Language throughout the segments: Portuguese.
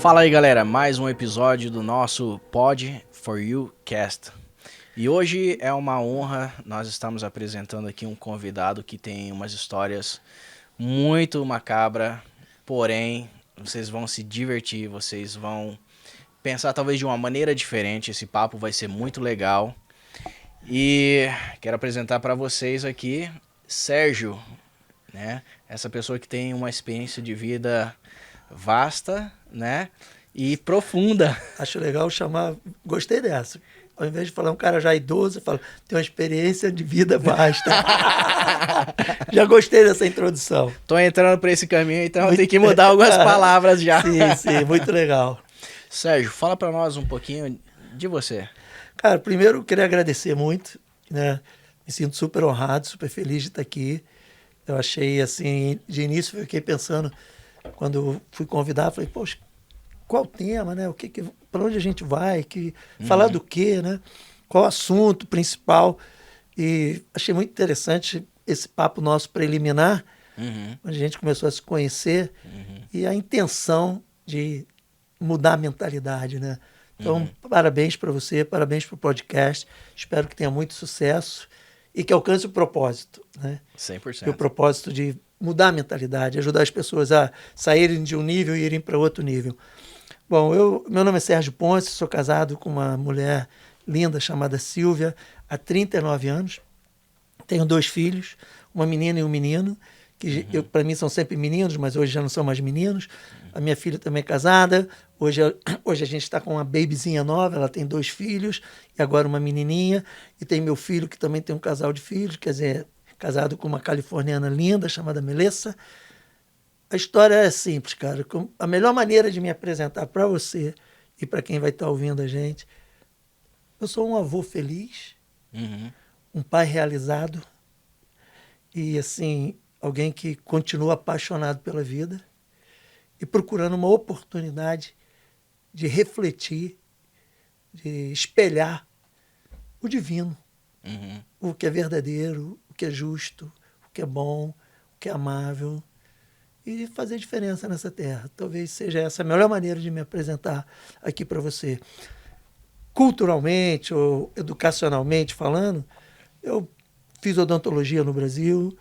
Fala aí, galera, mais um episódio do nosso Pod For You Cast. E hoje é uma honra, nós estamos apresentando aqui um convidado que tem umas histórias muito macabras, porém, vocês vão se divertir, vocês vão pensar talvez de uma maneira diferente, esse papo vai ser muito legal. E quero apresentar para vocês aqui Sérgio, né? Essa pessoa que tem uma experiência de vida vasta, né? E profunda. Acho legal chamar, gostei dessa. Ao invés de falar um cara já idoso, eu falo, tem uma experiência de vida vasta. Já gostei dessa introdução. Tô entrando por esse caminho, então eu tenho que mudar algumas palavras já. Sim, muito legal. Sérgio, fala para nós um pouquinho de você. Cara, primeiro eu queria agradecer muito, né? Me sinto super honrado, super feliz de estar aqui. Eu achei, assim, de início eu fiquei pensando, quando eu fui convidar, falei, poxa, qual o tema, né? Para onde a gente vai? Falar do quê, né? Qual o assunto principal? E achei muito interessante esse papo nosso preliminar, onde a gente começou a se conhecer e a intenção de mudar a mentalidade, né? Então, parabéns para você, parabéns para o podcast. Espero que tenha muito sucesso e que alcance o propósito, né? 100%. E o propósito de mudar a mentalidade, ajudar as pessoas a saírem de um nível e irem para outro nível. Bom, meu nome é Sérgio Ponce, sou casado com uma mulher linda chamada Silvia há 39 anos. Tenho 2 filhos, uma menina e um menino, que para mim são sempre meninos, mas hoje já não são mais meninos. A minha filha também é casada. Hoje a gente está com uma babyzinha nova, ela tem 2 filhos e agora uma menininha. E tem meu filho que também tem um casal de filhos, quer dizer, casado com uma californiana linda chamada Melissa. A história é simples, cara. A melhor maneira de me apresentar para você e para quem vai estar ouvindo a gente, eu sou um avô feliz, um pai realizado e, assim, alguém que continua apaixonado pela vida e procurando uma oportunidade de refletir, de espelhar o divino, o que é verdadeiro, o que é justo, o que é bom, o que é amável, e fazer diferença nessa terra. Talvez seja essa a melhor maneira de me apresentar aqui para você. Culturalmente ou educacionalmente falando, eu fiz odontologia no Brasil,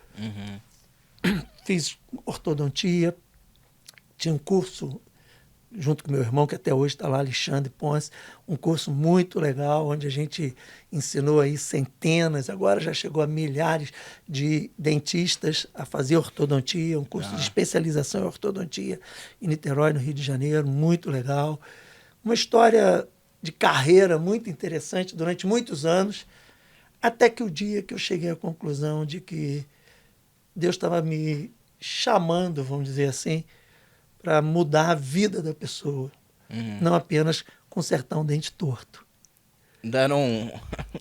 fiz ortodontia, tinha um curso junto com meu irmão, que até hoje está lá, Alexandre Ponce, um curso muito legal, onde a gente ensinou aí centenas, agora já chegou a milhares de dentistas a fazer ortodontia, um curso de especialização em ortodontia em Niterói, no Rio de Janeiro, muito legal. Uma história de carreira muito interessante durante muitos anos, até que o dia que eu cheguei à conclusão de que Deus estava me chamando, vamos dizer assim, para mudar a vida da pessoa, não apenas consertar um dente torto. Dando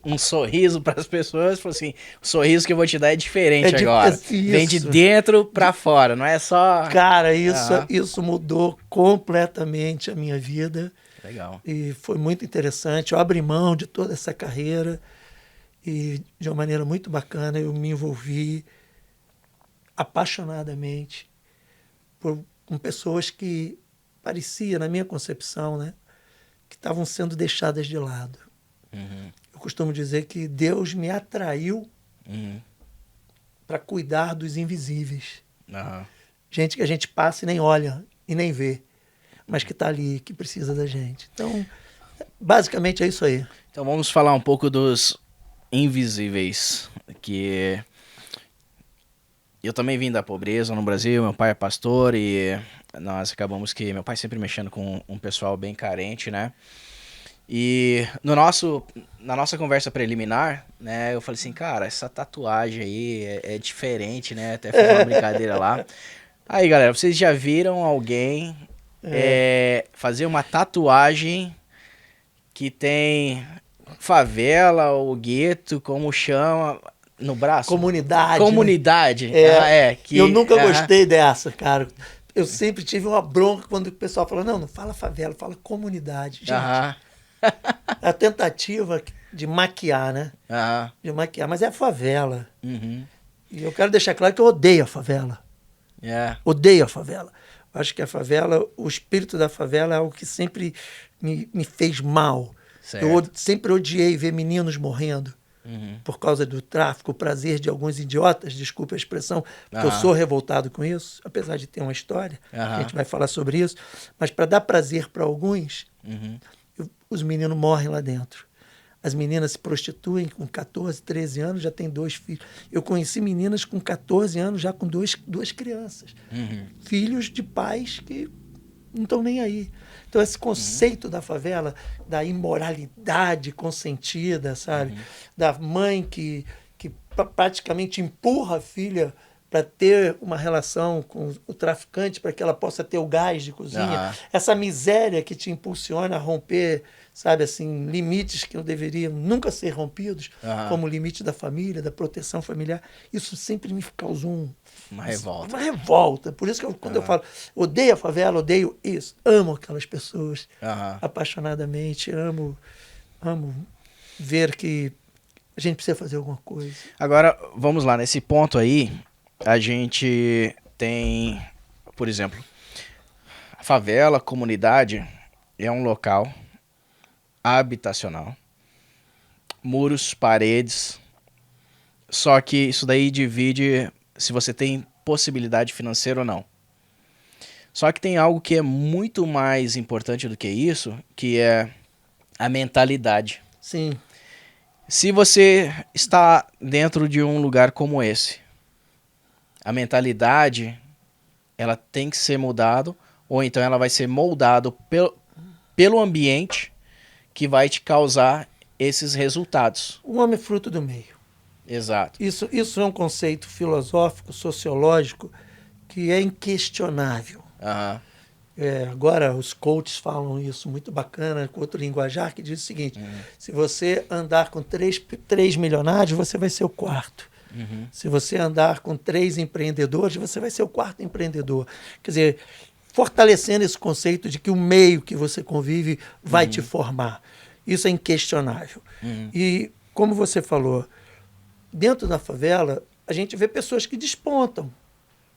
um sorriso para as pessoas, falou assim, o sorriso que eu vou te dar é diferente agora. Vem de dentro para fora, não é só... Cara, isso mudou completamente a minha vida. Legal. E foi muito interessante. Eu abri mão de toda essa carreira e, de uma maneira muito bacana, eu me envolvi apaixonadamente com pessoas que parecia, na minha concepção, né, que estavam sendo deixadas de lado. Eu costumo dizer que Deus me atraiu para cuidar dos invisíveis. Gente que a gente passa e nem olha e nem vê, mas que está ali, que precisa da gente. Então, basicamente é isso aí. Então vamos falar um pouco dos invisíveis, que eu também vim da pobreza no Brasil, meu pai é pastor e nós acabamos que meu pai sempre mexendo com um pessoal bem carente, né? E na nossa conversa preliminar, né, eu falei assim, cara, essa tatuagem aí é diferente, né? Até fiz uma brincadeira lá. Aí, galera, vocês já viram alguém fazer uma tatuagem que tem favela ou gueto, como chama, no braço? Comunidade. Né? Eu nunca gostei dessa, cara. Eu sempre tive uma bronca quando o pessoal falou, não fala favela, fala comunidade. Gente, a tentativa de maquiar, né? De maquiar, mas é favela. E eu quero deixar claro que eu odeio a favela. Odeio a favela. Acho que a favela, o espírito da favela é algo que sempre me fez mal. Certo. Sempre odiei ver meninos morrendo por causa do tráfico, o prazer de alguns idiotas, desculpe a expressão, porque eu sou revoltado com isso, apesar de ter uma história, a gente vai falar sobre isso, mas para dar prazer para alguns, os meninos morrem lá dentro. As meninas se prostituem com 14, 13 anos, já têm 2 filhos. Eu conheci meninas com 14 anos, já com duas crianças. Filhos de pais que não estão nem aí. Então, esse conceito da favela, da imoralidade consentida, sabe? Da mãe que praticamente empurra a filha para ter uma relação com o traficante, para que ela possa ter o gás de cozinha. Essa miséria que te impulsiona a romper, sabe, assim, limites que não deveriam nunca ser rompidos, como o limite da família, da proteção familiar. Isso sempre me causou uma revolta. Uma revolta. Por isso que quando eu falo, odeio a favela, odeio isso, amo aquelas pessoas apaixonadamente, amo ver que a gente precisa fazer alguma coisa. Agora, vamos lá, nesse ponto aí, a gente tem, por exemplo, a favela, a comunidade, é um local habitacional, muros, paredes, só que isso daí divide se você tem possibilidade financeira ou não. Só que tem algo que é muito mais importante do que isso, que é a mentalidade. Sim. Se você está dentro de um lugar como esse, a mentalidade, ela tem que ser mudada, ou então ela vai ser moldada pelo ambiente que vai te causar esses resultados. O homem é fruto do meio. Exato. Isso é um conceito filosófico, sociológico, que é inquestionável. Agora os coaches falam isso muito bacana, com outro linguajar, que diz o seguinte, se você andar com três milionários, você vai ser o quarto. Se você andar com 3 empreendedores, você vai ser o 4º empreendedor. Quer dizer, fortalecendo esse conceito de que o meio que você convive vai te formar. Isso é inquestionável. E, como você falou, dentro da favela, a gente vê pessoas que despontam.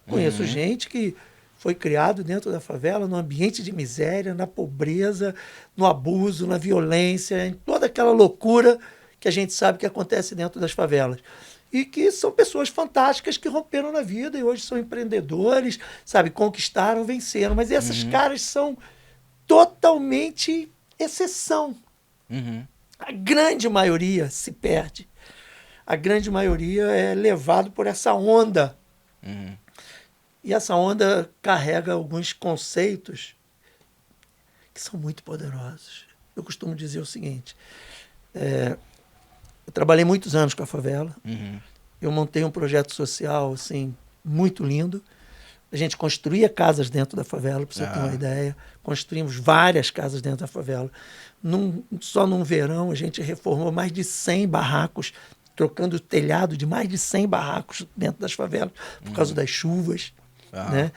Conheço gente que foi criado dentro da favela, num ambiente de miséria, na pobreza, no abuso, na violência, em toda aquela loucura que a gente sabe que acontece dentro das favelas. E que são pessoas fantásticas que romperam na vida e hoje são empreendedores, sabe, conquistaram, venceram. Mas esses caras são totalmente exceção. A grande maioria se perde. A grande maioria é levado por essa onda. E essa onda carrega alguns conceitos que são muito poderosos. Eu costumo dizer o seguinte, eu trabalhei muitos anos com a favela. Eu montei um projeto social assim, muito lindo. A gente construía casas dentro da favela, para você ter uma ideia. Construímos várias casas dentro da favela. Só num verão, a gente reformou mais de 100 barracos, trocando o telhado de mais de 100 barracos dentro das favelas, por causa das chuvas. Né?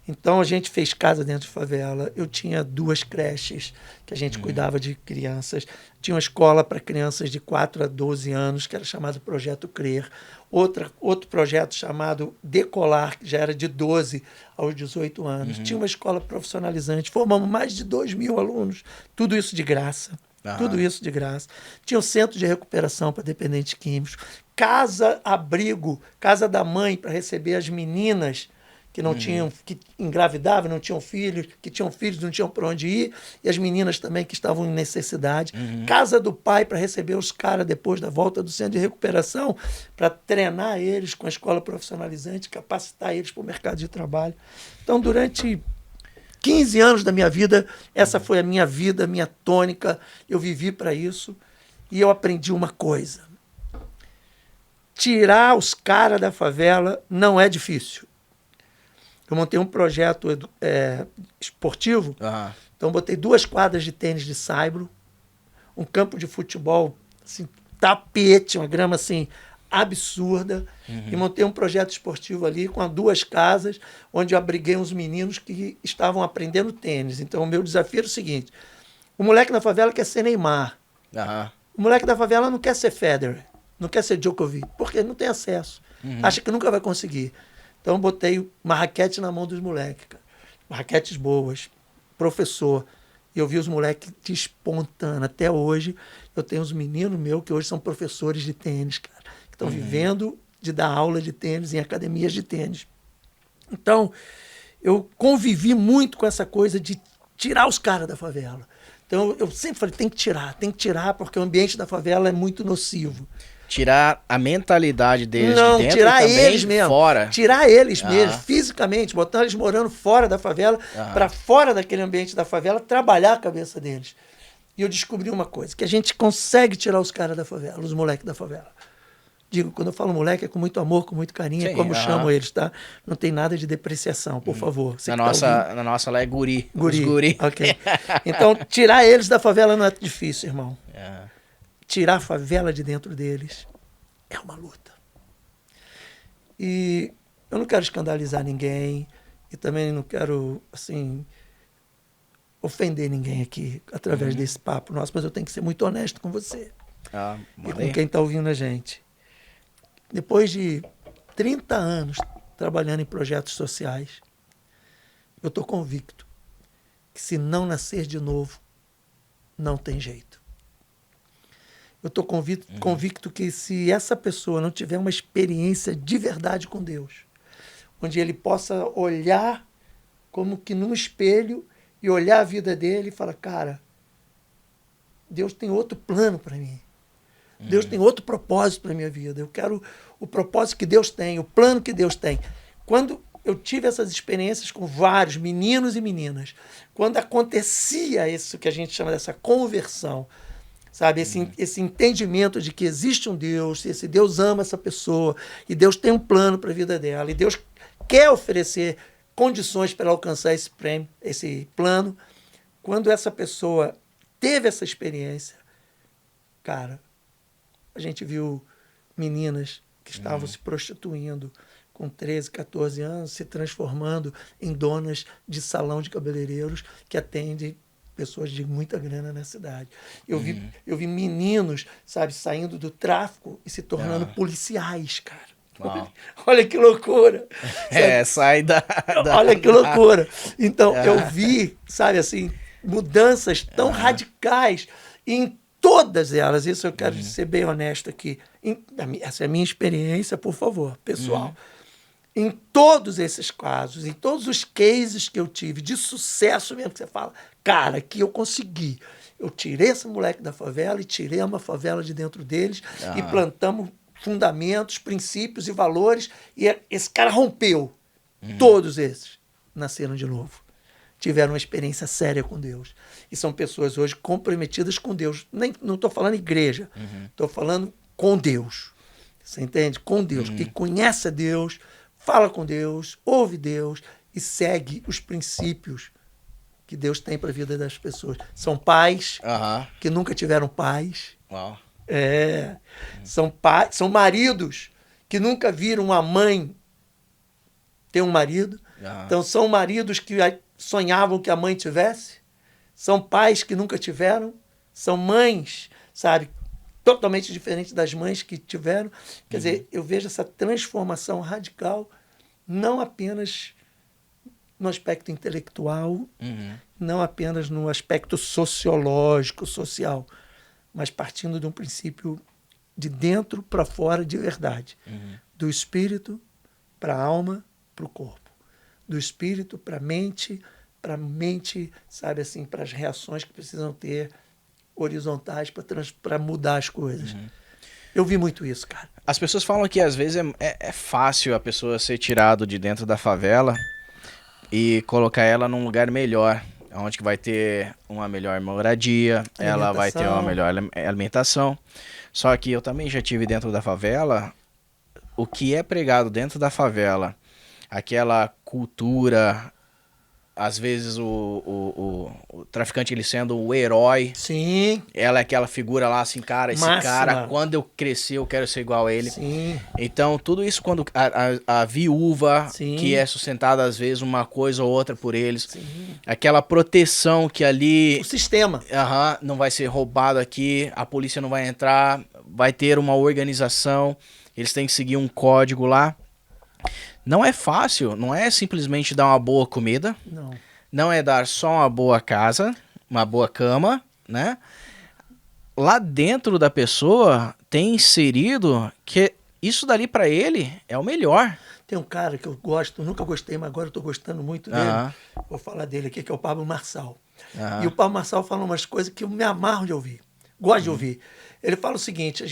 Então, a gente fez casa dentro de favela. Eu tinha 2 creches que a gente cuidava de crianças. Tinha uma escola para crianças de 4 a 12 anos, que era chamado Projeto Crer. Outro projeto chamado Decolar, que já era de 12 aos 18 anos. Tinha uma escola profissionalizante. Formamos mais de 2.000 alunos. Tudo isso de graça. Tudo isso de graça. Tinha um centro de recuperação para dependentes químicos. Casa-abrigo, casa da mãe, para receber as meninas que não tinham, que engravidavam, não tinham filhos, que tinham filhos, não tinham para onde ir, e as meninas também que estavam em necessidade. Casa do pai para receber os caras depois da volta do centro de recuperação, para treinar eles com a escola profissionalizante, capacitar eles para o mercado de trabalho. Então, durante 15 anos da minha vida, essa foi a minha vida, a minha tônica, eu vivi para isso, e eu aprendi uma coisa. Tirar os caras da favela não é difícil. Eu montei um projeto esportivo, então botei 2 quadras de tênis de saibro, um campo de futebol, assim, tapete, uma grama assim, absurda, e montei um projeto esportivo ali com 2 casas, onde eu abriguei uns meninos que estavam aprendendo tênis. Então o meu desafio era o seguinte, o moleque na favela quer ser Neymar, o moleque da favela não quer ser Federer, não quer ser Djokovic, porque não tem acesso, acha que nunca vai conseguir. Então, eu botei uma raquete na mão dos moleques, cara. raquetes boas, professor. E eu vi os moleques despontando. Até hoje, eu tenho uns meninos meus que hoje são professores de tênis, cara, que estão vivendo de dar aula de tênis em academias de tênis. Então, eu convivi muito com essa coisa de tirar os caras da favela. Então, eu sempre falei, tem que tirar, porque o ambiente da favela é muito nocivo. Tirar a mentalidade deles Não, de dentro tirar e também eles mesmo. fora. Tirar eles mesmo, fisicamente, botar eles morando fora da favela, para fora daquele ambiente da favela, trabalhar a cabeça deles. E eu descobri uma coisa, que a gente consegue tirar os caras da favela, os moleques da favela. Digo, quando eu falo moleque, é com muito amor, com muito carinho, Sim, é como chamo eles, tá? Não tem nada de depreciação, por favor. Você Na que tá ouvindo. nossa lá é guri. Guri. Os guri. Ok. Então, tirar eles da favela não é difícil, irmão. É. Tirar a favela de dentro deles é uma luta. E eu não quero escandalizar ninguém e também não quero, assim, ofender ninguém aqui através desse papo nosso, mas eu tenho que ser muito honesto com você e com quem está ouvindo a gente. Depois de 30 anos trabalhando em projetos sociais, eu estou convicto que se não nascer de novo, não tem jeito. Eu estou convicto que se essa pessoa não tiver uma experiência de verdade com Deus, onde ele possa olhar como que num espelho e olhar a vida dele e falar, cara, Deus tem outro plano para mim. Deus tem outro propósito para a minha vida. Eu quero o propósito que Deus tem, o plano que Deus tem. Quando eu tive essas experiências com vários meninos e meninas, quando acontecia isso que a gente chama dessa conversão, sabe, esse entendimento de que existe um Deus, esse Deus ama essa pessoa, e Deus tem um plano para a vida dela, e Deus quer oferecer condições para ela alcançar esse plano. Quando essa pessoa teve essa experiência, cara, a gente viu meninas que estavam se prostituindo com 13, 14 anos, se transformando em donas de salão de cabeleireiros que atendem pessoas de muita grana na cidade. Eu vi meninos, sabe, saindo do tráfico e se tornando policiais, cara. Olha que loucura. Sai da... Olha que loucura. Então, eu vi, sabe, assim, mudanças tão radicais em todas elas. Isso eu quero ser bem honesto aqui. Essa é a minha experiência, por favor, pessoal. Em todos esses casos, em todos os cases que eu tive de sucesso mesmo, que você fala, cara, que eu consegui. Eu tirei esse moleque da favela e tirei uma favela de dentro deles e plantamos fundamentos, princípios e valores, e esse cara rompeu. Todos esses nasceram de novo. Tiveram uma experiência séria com Deus. E são pessoas hoje comprometidas com Deus. Não estou falando igreja, estou falando com Deus. Você entende? Com Deus. Que conhece a Deus, fala com Deus, ouve Deus e segue os princípios que Deus tem para a vida das pessoas. São pais que nunca tiveram pais. Uau. São maridos que nunca viram uma mãe ter um marido. Então, são maridos que sonhavam que a mãe tivesse. São pais que nunca tiveram. São mães, sabe, totalmente diferentes das mães que tiveram. Quer dizer, eu vejo essa transformação radical, não apenas no aspecto intelectual, não apenas no aspecto sociológico, social, mas partindo de um princípio de dentro para fora de verdade. Do espírito para a alma, para o corpo. Do espírito para a mente, sabe assim, para as reações que precisam ter horizontais para mudar as coisas. Eu vi muito isso, cara. As pessoas falam que às vezes é fácil a pessoa ser tirado de dentro da favela e colocar ela num lugar melhor, onde que vai ter uma melhor moradia, ela vai ter uma melhor alimentação. Só que eu também já tive dentro da favela, o que é pregado dentro da favela, aquela cultura, às vezes o traficante ele sendo o herói. Sim. Ela é aquela figura lá assim, cara, esse Máxima. cara, quando eu crescer eu quero ser igual a ele. Sim. Então, tudo isso quando a viúva, Sim. que é sustentada às vezes uma coisa ou outra por eles, aquela proteção que ali... O sistema. não vai ser roubado aqui, a polícia não vai entrar, vai ter uma organização, eles têm que seguir um código lá. Não é fácil, não é simplesmente dar uma boa comida, Não. não é dar só uma boa casa, uma boa cama, né? Lá dentro da pessoa tem inserido que isso dali pra ele é o melhor. Tem um cara que eu gosto, nunca gostei, mas agora eu tô gostando muito dele. Aham, Vou falar dele aqui, que é o Pablo Marçal. E o aham, Pablo Marçal fala umas coisas que eu me amarro de ouvir. Gosto de ouvir. Ele fala o seguinte,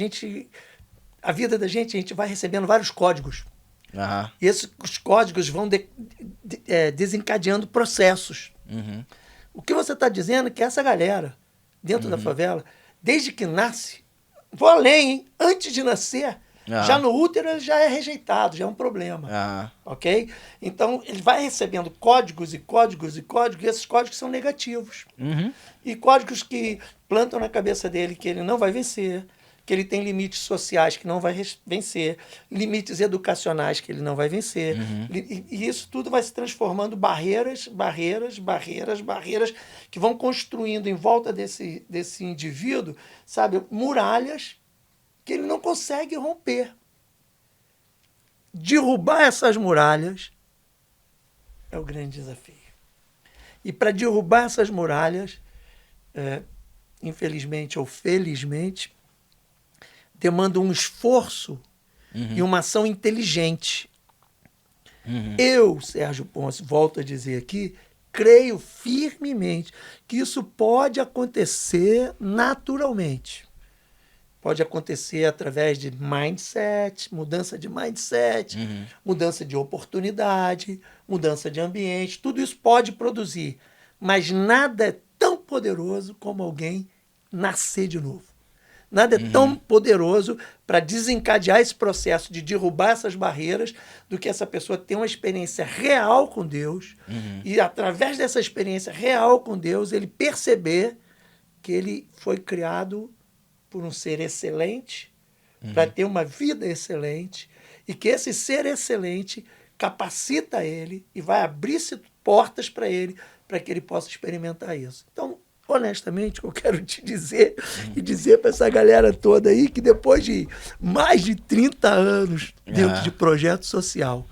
a vida da gente, a gente vai recebendo vários códigos. aham, E esses os códigos vão desencadeando processos. uhum, O que você está dizendo é que essa galera, dentro da favela, desde que nasce, vou além, hein? Antes de nascer, já aham, no útero ele já é rejeitado, já é um problema. aham, Ok? Então, ele vai recebendo códigos e códigos e códigos, e esses códigos são negativos. uhum, E códigos que plantam na cabeça dele que ele não vai vencer, que ele tem limites sociais que não vai vencer, limites educacionais que ele não vai vencer. E isso tudo vai se transformando barreiras, barreiras, barreiras, barreiras, que vão construindo em volta desse indivíduo, sabe, muralhas que ele não consegue romper. Derrubar essas muralhas é o grande desafio. E para derrubar essas muralhas, infelizmente ou felizmente, demanda um esforço e uma ação inteligente. Eu, Sérgio Ponce, volto a dizer aqui, creio firmemente que isso pode acontecer naturalmente. Pode acontecer através de mindset, mudança de mindset, mudança de oportunidade, mudança de ambiente. Tudo isso pode produzir, mas nada é tão poderoso como alguém nascer de novo. Nada é tão poderoso para desencadear esse processo de derrubar essas barreiras do que essa pessoa ter uma experiência real com Deus e, através dessa experiência real com Deus, ele perceber que ele foi criado por um ser excelente, para ter uma vida excelente, e que esse ser excelente capacita ele e vai abrir-se portas para ele, para que ele possa experimentar isso. Então, honestamente, eu quero te dizer e dizer para essa galera toda aí que depois de mais de 30 anos dentro de projeto social,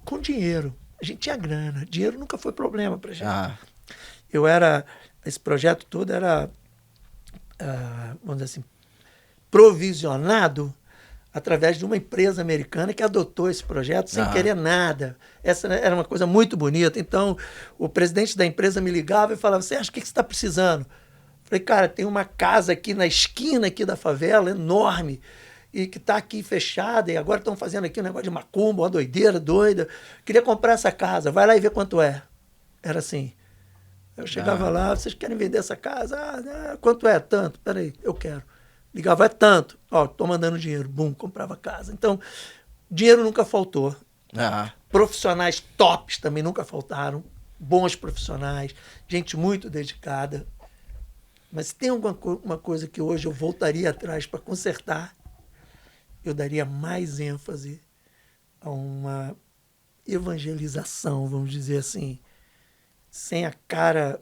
com dinheiro, a gente tinha grana, dinheiro nunca foi problema para gente. Esse projeto todo era, vamos dizer assim, provisionado através de uma empresa americana que adotou esse projeto sem querer nada. Essa era uma coisa muito bonita. Então, o presidente da empresa me ligava e falava, Sérgio, o que você está precisando? Falei, cara, tem uma casa aqui na esquina aqui da favela, enorme, e que está aqui fechada, e agora estão fazendo aqui um negócio de macumba, uma doideira doida. Queria comprar essa casa, vai lá e vê quanto é. Era assim. Eu chegava lá, vocês querem vender essa casa? Quanto é? Tanto. Peraí, eu quero. Ligava, é tanto. Ó, tô mandando dinheiro. Bum, comprava casa. Então, dinheiro nunca faltou. Profissionais tops também nunca faltaram. Bons profissionais. Gente muito dedicada. Mas se tem uma coisa que hoje eu voltaria atrás para consertar, eu daria mais ênfase a uma evangelização, vamos dizer assim, sem a cara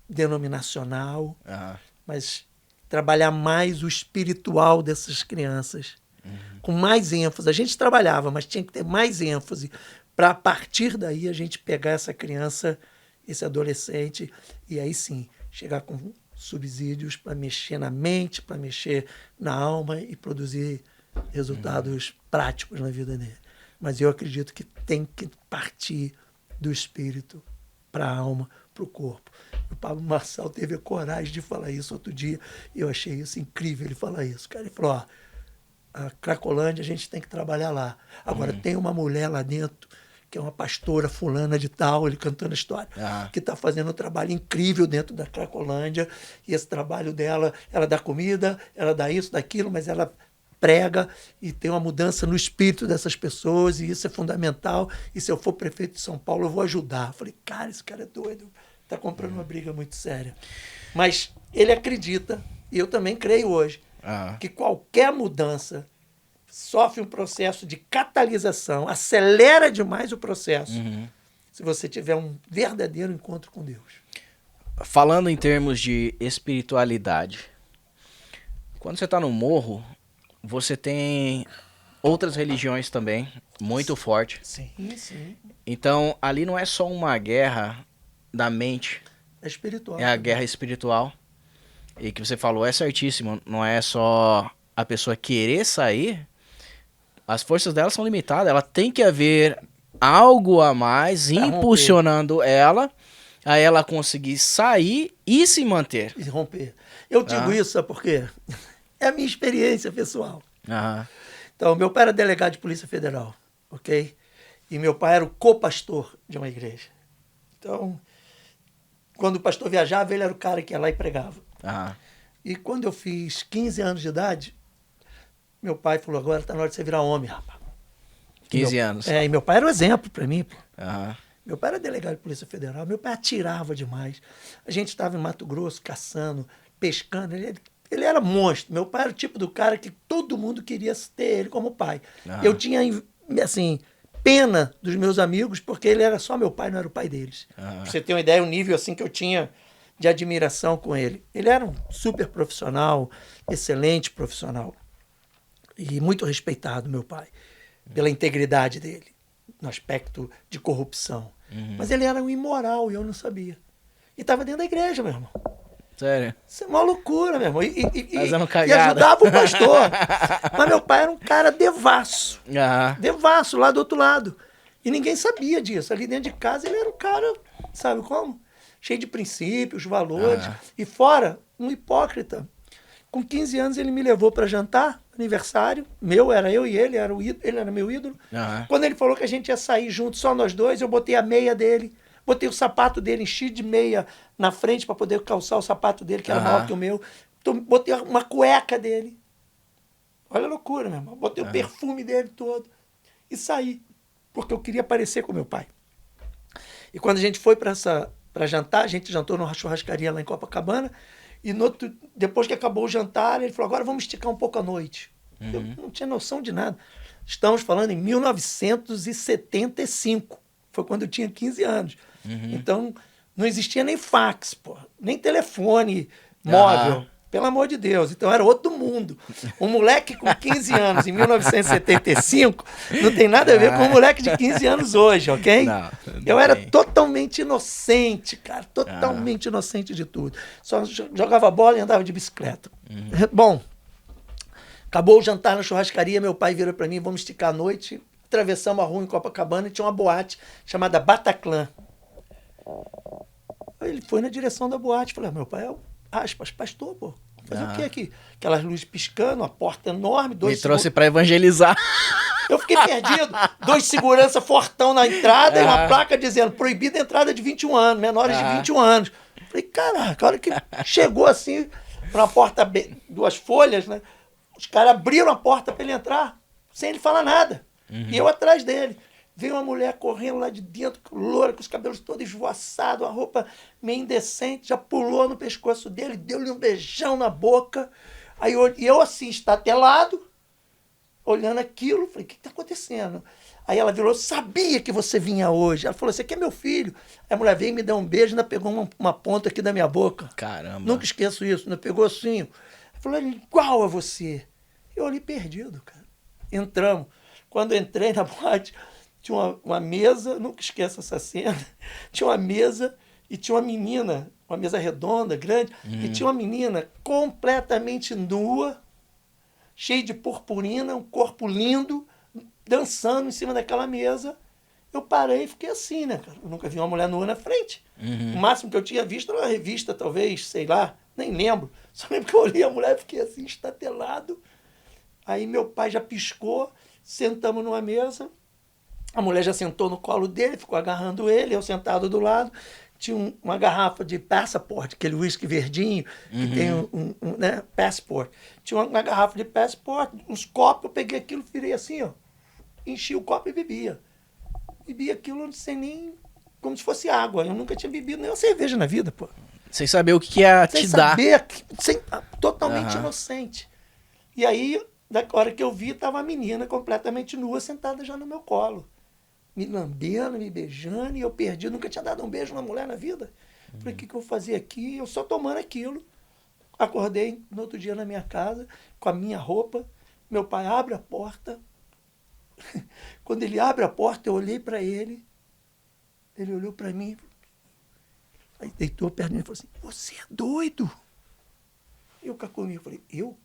denominacional, mas trabalhar mais o espiritual dessas crianças, com mais ênfase. A gente trabalhava, mas tinha que ter mais ênfase para, a partir daí, a gente pegar essa criança, esse adolescente, e aí sim, chegar com subsídios para mexer na mente, para mexer na alma e produzir resultados práticos na vida dele. Mas eu acredito que tem que partir do espírito para a alma, para o corpo. O Pablo Marçal teve a coragem de falar isso outro dia, e eu achei isso incrível ele falar isso. Cara, ele falou, ó, a Cracolândia a gente tem que trabalhar lá. Agora, tem uma mulher lá dentro, que é uma pastora fulana de tal, ele cantando a história, que está fazendo um trabalho incrível dentro da Cracolândia, e esse trabalho dela, ela dá comida, ela dá isso, daquilo, mas ela prega e tem uma mudança no espírito dessas pessoas, e isso é fundamental, e se eu for prefeito de São Paulo, eu vou ajudar. Eu falei, cara, esse cara é doido, está comprando uma briga muito séria. Mas ele acredita, e eu também creio hoje, que qualquer mudança sofre um processo de catalisação, acelera demais o processo, se você tiver um verdadeiro encontro com Deus. Falando em termos de espiritualidade, quando você está no morro, você tem outras religiões também, muito forte. Sim, sim. Então, ali não é só uma guerra da mente, É espiritual. é a também. guerra espiritual. E que você falou é certíssimo, não é só a pessoa querer sair, as forças dela são limitadas, ela tem que haver algo a mais Pra romper. impulsionando ela a ela conseguir sair e se manter. E romper. Eu digo isso, sabe por quê? É a minha experiência pessoal. Aham. Então, meu pai era delegado de Polícia Federal, ok? E meu pai era o co-pastor de uma igreja. Então, quando o pastor viajava, ele era o cara que ia lá e pregava. Aham. E quando eu fiz 15 anos de idade, meu pai falou, agora tá na hora de você virar homem, rapaz. 15 Meu- anos. É, e meu pai era um exemplo para mim, pô. Aham. Meu pai era delegado de Polícia Federal, meu pai atirava demais. A gente estava em Mato Grosso, caçando, pescando, ele era monstro. Meu pai era o tipo do cara que todo mundo queria ter ele como pai. Ah. Eu tinha, assim, pena dos meus amigos, porque ele era só meu pai, não era o pai deles. Ah. Pra você ter uma ideia, o nível assim que eu tinha de admiração com ele. Ele era um super profissional, excelente profissional. E muito respeitado, meu pai, pela integridade dele, no aspecto de corrupção. Mas ele era um imoral e eu não sabia. E estava dentro da igreja, meu irmão. Sério. Isso é uma loucura, meu irmão. Fazendo E cagada. ajudava o pastor. Mas meu pai era um cara devasso. Aham. Devasso, lá do outro lado. E ninguém sabia disso. Ali dentro de casa ele era um cara, sabe como? Cheio de princípios, valores. Ah. E fora, um hipócrita. Com 15 anos ele me levou para jantar, aniversário. Meu, era eu e ele, ele era meu ídolo. Aham. Quando ele falou que a gente ia sair junto, só nós dois, eu botei a meia dele. Botei o sapato dele, enchi de meia na frente para poder calçar o sapato dele, que era Aham. maior que o meu. Então, botei uma cueca dele. Olha a loucura, meu irmão. Botei o perfume dele todo. E saí. Porque eu queria parecer com meu pai. E quando a gente foi para jantar, a gente jantou numa churrascaria lá em Copacabana. E depois que acabou o jantar, ele falou: agora vamos esticar um pouco a noite. Eu não tinha noção de nada. Estamos falando em 1975. Foi quando eu tinha 15 anos. Então, não existia nem fax, pô, nem telefone móvel. Pelo amor de Deus. Então, era outro mundo. Um moleque com 15 anos em 1975 não tem nada a ver com um moleque de 15 anos hoje, ok? Não Eu era tem. totalmente inocente, cara. Totalmente inocente de tudo. Só jogava bola e andava de bicicleta. Bom, acabou o jantar na churrascaria, meu pai virou para mim, vamos esticar a noite. Atravessamos a rua em Copacabana e tinha uma boate chamada Bataclan. Aí ele foi na direção da boate. Falei, meu pai é o aspas, pastor, pô. Fazer o que aqui? Aquelas luzes piscando, uma porta enorme. Me trouxe pra evangelizar. Eu fiquei perdido. 2 segurança fortão na entrada e uma placa dizendo proibida a entrada de 21 anos, menores de 21 anos. Falei, caraca, a hora que chegou assim, pra uma porta, 2 folhas, né? Os caras abriram a porta para ele entrar, sem ele falar nada. E eu atrás dele. Veio uma mulher correndo lá de dentro, loura, com os cabelos todos esvoaçados, uma roupa meio indecente, já pulou no pescoço dele, deu-lhe um beijão na boca. Aí eu assim, estatelado, olhando aquilo, falei, o que está acontecendo? Aí ela virou, sabia que você vinha hoje. Ela falou, você quer meu filho? Aí a mulher veio e me deu um beijo, ainda pegou uma ponta aqui da minha boca. Caramba. Nunca esqueço isso, ainda pegou assim. Falou, igual a você. Eu olhei perdido, cara. Entramos. Quando eu entrei na boate, tinha uma mesa, nunca esqueço essa cena, tinha uma mesa e tinha uma menina, uma mesa redonda, grande, e tinha uma menina completamente nua, cheia de purpurina, um corpo lindo, dançando em cima daquela mesa. Eu parei e fiquei assim, né, cara? Eu nunca vi uma mulher nua na frente. O máximo que eu tinha visto era uma revista, talvez, sei lá, nem lembro. Só lembro que eu olhei a mulher e fiquei assim, estatelado. Aí meu pai já piscou, sentamos numa mesa, a mulher já sentou no colo dele, ficou agarrando ele, eu sentado do lado. Tinha uma garrafa de Passport, aquele whisky verdinho, que tem né, Passport. Tinha uma garrafa de Passport, uns copos, eu peguei aquilo, virei assim, ó, enchi o copo e bebia. Bebia aquilo, não sei nem, como se fosse água. Eu nunca tinha bebido nem uma cerveja na vida, pô. Sem saber o que ia Sem te dar. saber, totalmente inocente. E aí, da hora que eu vi, tava a menina completamente nua, sentada já no meu colo. Me lambendo, me beijando, e eu perdi, nunca tinha dado um beijo numa mulher na vida. Falei, o que eu vou fazer aqui? Eu só tomando aquilo. Acordei no outro dia na minha casa, com a minha roupa. Meu pai abre a porta, Quando ele abre a porta, eu olhei para ele. Ele olhou para mim. Aí deitou perto de mim e falou assim, você é doido? Eu cá comigo. Falei, eu?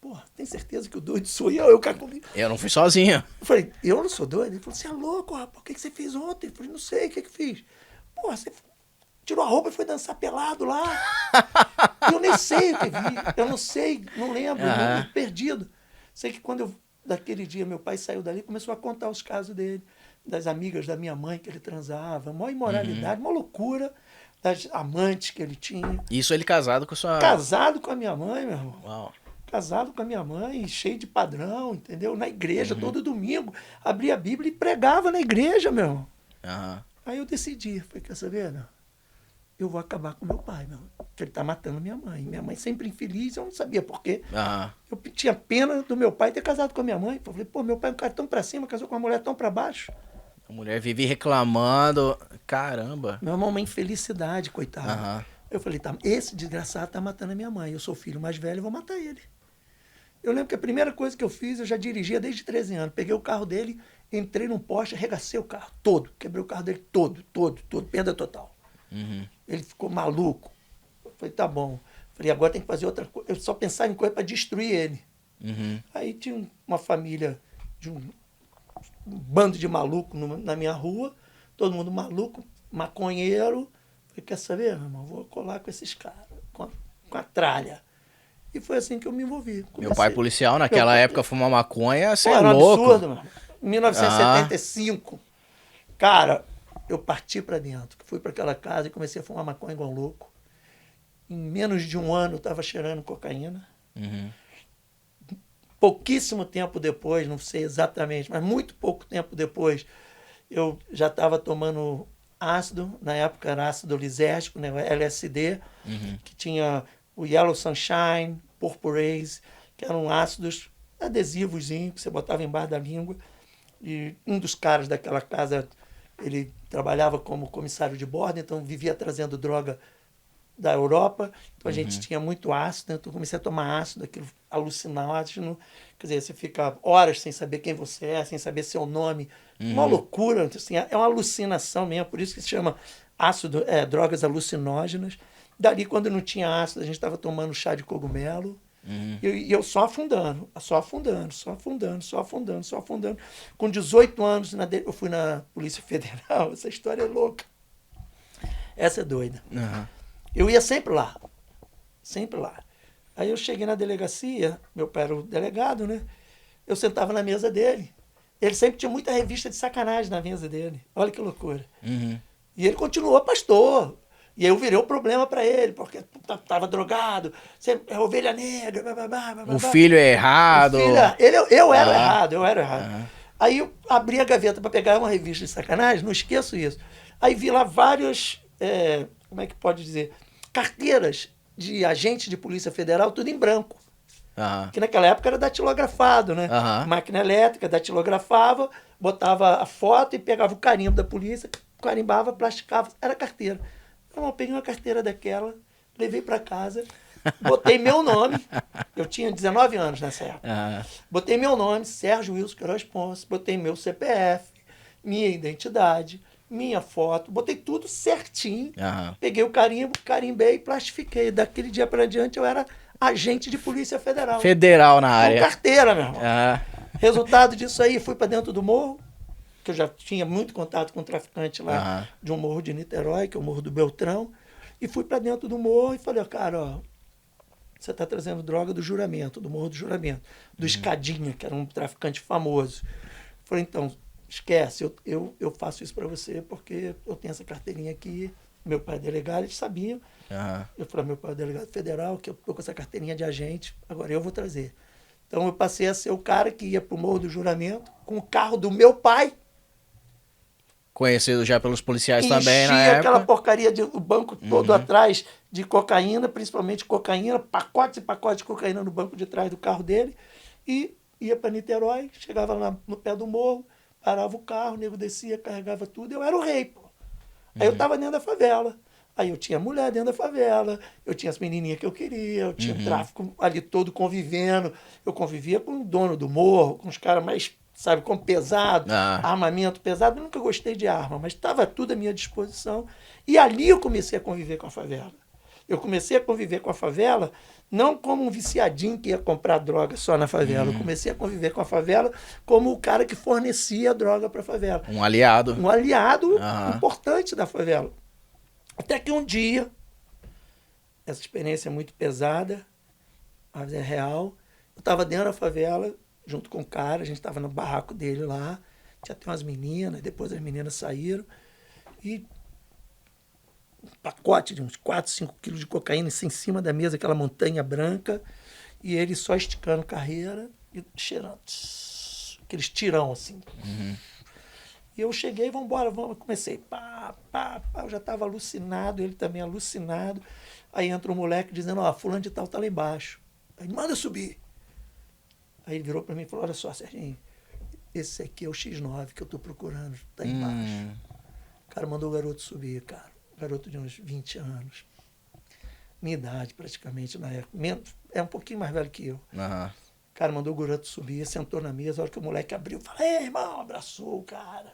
Porra, tem certeza que o doido sou eu? Eu cá comigo. Eu não fui sozinho. Eu falei, eu não sou doido? Ele falou, você é louco, rapaz. O que você fez ontem? Eu falei, não sei, o que fiz? Porra, você tirou a roupa e foi dançar pelado lá. Eu nem sei o que vi. Eu não sei, não lembro, perdido. Sei que daquele dia, meu pai saiu dali e começou a contar os casos dele, das amigas da minha mãe que ele transava, maior imoralidade, maior loucura, das amantes que ele tinha. Isso ele casado com sua... Casado com a minha mãe, meu irmão. Uau. Casado com a minha mãe, cheio de padrão, entendeu? Na igreja, todo domingo. Abria a Bíblia e pregava na igreja, meu irmão. Aí eu decidi, falei, quer saber, não? Eu vou acabar com meu pai, meu irmão, porque ele tá matando minha mãe. Minha mãe sempre infeliz, eu não sabia por quê. Eu tinha pena do meu pai ter casado com a minha mãe. Eu falei, pô, meu pai é um cara tão pra cima, casou com uma mulher tão pra baixo. A mulher vive reclamando. Caramba. Meu irmão, uma infelicidade, coitado. Eu falei, tá, esse desgraçado tá matando a minha mãe. Eu sou o filho mais velho, eu vou matar ele. Eu lembro que a primeira coisa que eu fiz, eu já dirigia desde 13 anos. Peguei o carro dele, entrei num poste, arregacei o carro todo. Quebrei o carro dele todo, perda total. Ele ficou maluco. Eu falei, tá bom. Falei, agora tem que fazer outra coisa. Eu só pensava em coisa para destruir ele. Aí tinha uma família de um bando de maluco na minha rua, todo mundo maluco, maconheiro. Falei, quer saber, meu irmão? Vou colar com esses caras, com a tralha. E foi assim que eu me envolvi. Meu pai policial, naquela época, fumar maconha, você é era louco. Absurdo, mano. Em 1975, cara, eu parti pra dentro. Fui pra aquela casa e comecei a fumar maconha igual louco. Em menos de um ano, eu tava cheirando cocaína. Pouquíssimo tempo depois, não sei exatamente, mas muito pouco tempo depois, eu já estava tomando ácido. Na época era ácido lisérgico, né, LSD, que tinha o Yellow Sunshine, Purpurase, que eram ácidos adesivos que você botava embaixo da língua. E um dos caras daquela casa, ele trabalhava como comissário de bordo, então vivia trazendo droga da Europa. Então a gente tinha muito ácido, então eu comecei a tomar ácido, aquilo alucinógeno. Quer dizer, você fica horas sem saber quem você é, sem saber seu nome. Uma loucura, assim, é uma alucinação mesmo, por isso que se chama ácido, drogas alucinógenas. Dali, quando não tinha ácido, a gente estava tomando chá de cogumelo. E eu só afundando. Com 18 anos, eu fui na Polícia Federal. Essa história é louca. Essa é doida. Eu ia sempre lá. Aí eu cheguei na delegacia, meu pai era o delegado, né? Eu sentava na mesa dele. Ele sempre tinha muita revista de sacanagem na mesa dele. Olha que loucura. E ele continuou pastor. E aí eu virei o problema para ele, porque estava drogado, é ovelha negra, O filho é errado. Eu era errado. Aí eu abri a gaveta para pegar uma revista de sacanagem, não esqueço isso. Aí vi lá várias, como é que pode dizer, carteiras de agente de Polícia Federal, tudo em branco. Que naquela época era datilografado, né? Máquina elétrica, datilografava, botava a foto e pegava o carimbo da polícia, carimbava, plasticava, era carteira. Eu peguei uma carteira daquela, levei para casa, botei meu nome, eu tinha 19 anos nessa época, botei meu nome, Sérgio Wilson Queiroz Ponce, botei meu CPF, minha identidade, minha foto, botei tudo certinho, peguei o carimbo, carimbei e plastifiquei. Daquele dia para diante eu era agente de Polícia Federal. Federal na área. Com carteira, meu irmão. Resultado disso aí, fui para dentro do morro, que eu já tinha muito contato com o traficante lá de um morro de Niterói, que é o Morro do Beltrão, e fui para dentro do morro e falei, cara, ó, você está trazendo droga do Juramento, do Morro do Juramento, do Escadinha, que era um traficante famoso. Falei, então, esquece, eu faço isso para você porque eu tenho essa carteirinha aqui, meu pai é delegado, eles sabiam. Eu falei, meu pai é delegado federal, que eu estou com essa carteirinha de agente, agora eu vou trazer. Então eu passei a ser o cara que ia para o Morro do Juramento com o carro do meu pai, conhecido já pelos policiais também na época. época. Aquela porcaria do banco todo atrás de cocaína, principalmente cocaína, pacotes e pacotes de cocaína no banco de trás do carro dele, e ia para Niterói, chegava lá no pé do morro, parava o carro, o nego descia, carregava tudo, eu era o rei, pô. Aí eu estava dentro da favela. Aí eu tinha mulher dentro da favela, eu tinha as menininhas que eu queria, eu tinha tráfico ali todo convivendo. Eu convivia com o dono do morro, com os caras mais sabe, como pesado, Ah. armamento pesado. Eu nunca gostei de arma, mas estava tudo à minha disposição. E ali eu comecei a conviver com a favela. Eu comecei a conviver com a favela não como um viciadinho que ia comprar droga só na favela. Eu comecei a conviver com a favela como o cara que fornecia a droga para a favela. Um aliado. Um aliado Aham. importante da favela. Até que um dia, essa experiência é muito pesada, mas é real, eu estava dentro da favela, junto com o cara, a gente estava no barraco dele lá, tinha até umas meninas, depois as meninas saíram, e um pacote de uns 4, 5 quilos de cocaína em cima da mesa, aquela montanha branca, e ele só esticando carreira e cheirando. Aqueles tirão assim. E eu cheguei, vamos embora, vamos. Comecei, eu já estava alucinado, ele também alucinado. Aí entra um moleque dizendo, ó, fulano de tal tá lá embaixo. Aí, manda subir. Aí ele virou para mim e falou, olha só, Serginho, esse aqui é o X9 que eu tô procurando, tá embaixo. O cara mandou o garoto subir, cara. Garoto de uns 20 anos. Minha idade, praticamente, na época. É um pouquinho mais velho que eu. Aham. O cara mandou o garoto subir, sentou na mesa. A hora que o moleque abriu, falei, ei, irmão, abraçou o cara.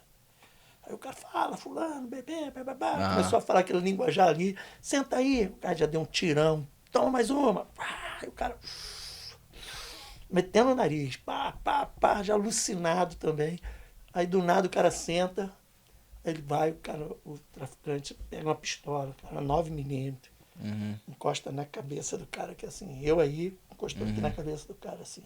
Aí o cara fala, fulano, bebê, bababá. Começou a falar aquele linguajar ali. Senta aí. O cara já deu um tirão. Toma mais uma. Aí o cara metendo o nariz. Já alucinado também. Aí do nada o cara senta. Ele vai, o traficante pega uma pistola, cara, 9mm. Encosta na cabeça do cara, que assim, eu aí, encostou aqui na cabeça do cara, assim.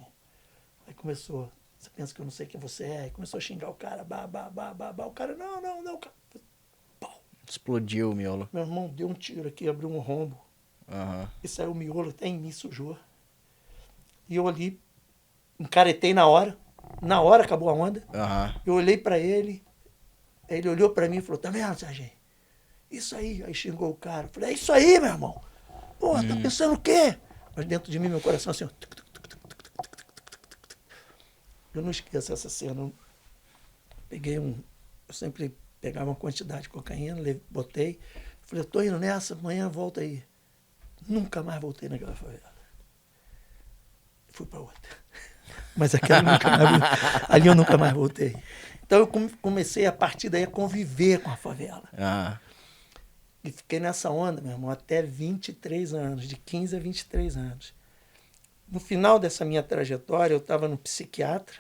Aí começou, você pensa que eu não sei quem você é? Aí começou a xingar o cara, o cara, não, cara. Pau. Explodiu o miolo. Meu irmão deu um tiro aqui, abriu um rombo. Aham. E saiu o miolo, até em mim sujou. E eu ali, encaretei na hora acabou a onda. Aham. Eu olhei pra ele, ele olhou pra mim e falou, tá vendo, Serginho? Isso aí. Aí xingou o cara. Eu falei, é isso aí, meu irmão. Pô, tá pensando o quê? Mas dentro de mim, meu coração assim, ó. Eu não esqueço essa cena. Eu sempre pegava uma quantidade de cocaína, botei. Falei, eu tô indo nessa, amanhã volta aí. Nunca mais voltei naquela favela. Fui pra outra. Mas aquela ali eu nunca mais voltei. Então eu comecei a partir daí a conviver com a favela. Aham. E fiquei nessa onda, meu irmão, até 23 anos, de 15 a 23 anos. No final dessa minha trajetória, eu estava no psiquiatra.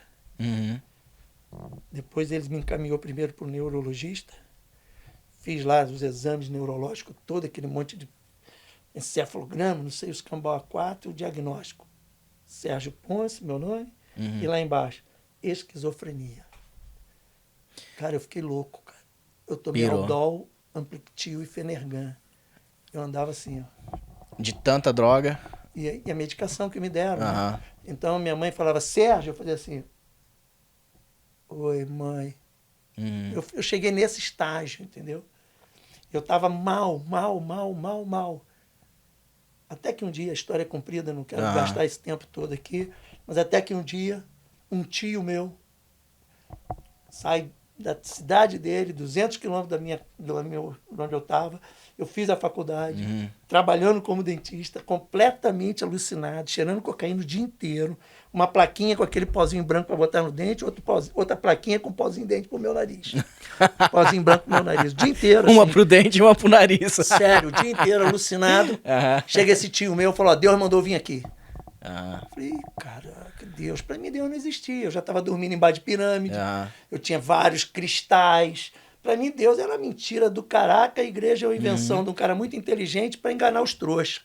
Depois eles me encaminhou primeiro para o neurologista. Fiz lá os exames neurológicos, todo aquele monte de encefalograma, não sei, os cambau A4, o diagnóstico. Sérgio Ponce, meu nome, e lá embaixo, esquizofrenia. Cara, eu fiquei louco, cara. Eu tomei Pirou. Aldol, Amplictil e Fenergan. Eu andava assim, ó. De tanta droga. E a medicação que me deram. Né? Aham. Então minha mãe falava, Sérgio, eu fazia assim. Oi, mãe. Eu cheguei nesse estágio, entendeu? Eu estava mal. Até que um dia, a história é comprida, não quero gastar esse tempo todo aqui, mas até que um dia, um tio meu sai da cidade dele, 200 quilômetros de onde eu estava. Eu fiz a faculdade, trabalhando como dentista, completamente alucinado, cheirando cocaína o dia inteiro. Uma plaquinha com aquele pozinho branco para botar no dente, outra plaquinha com pozinho dente pro meu nariz. Pozinho branco pro meu nariz, o dia inteiro. Uma assim. pro dente e uma pro nariz. Sério, o dia inteiro alucinado. Chega esse tio meu e falou, ó, Deus mandou vir aqui. Falei, caraca, Deus. Pra mim Deus não existia. Eu já estava dormindo embaixo de pirâmide. Eu tinha vários cristais. Pra mim Deus era mentira do caraca. A igreja é uma invenção de um cara muito inteligente para enganar os trouxas.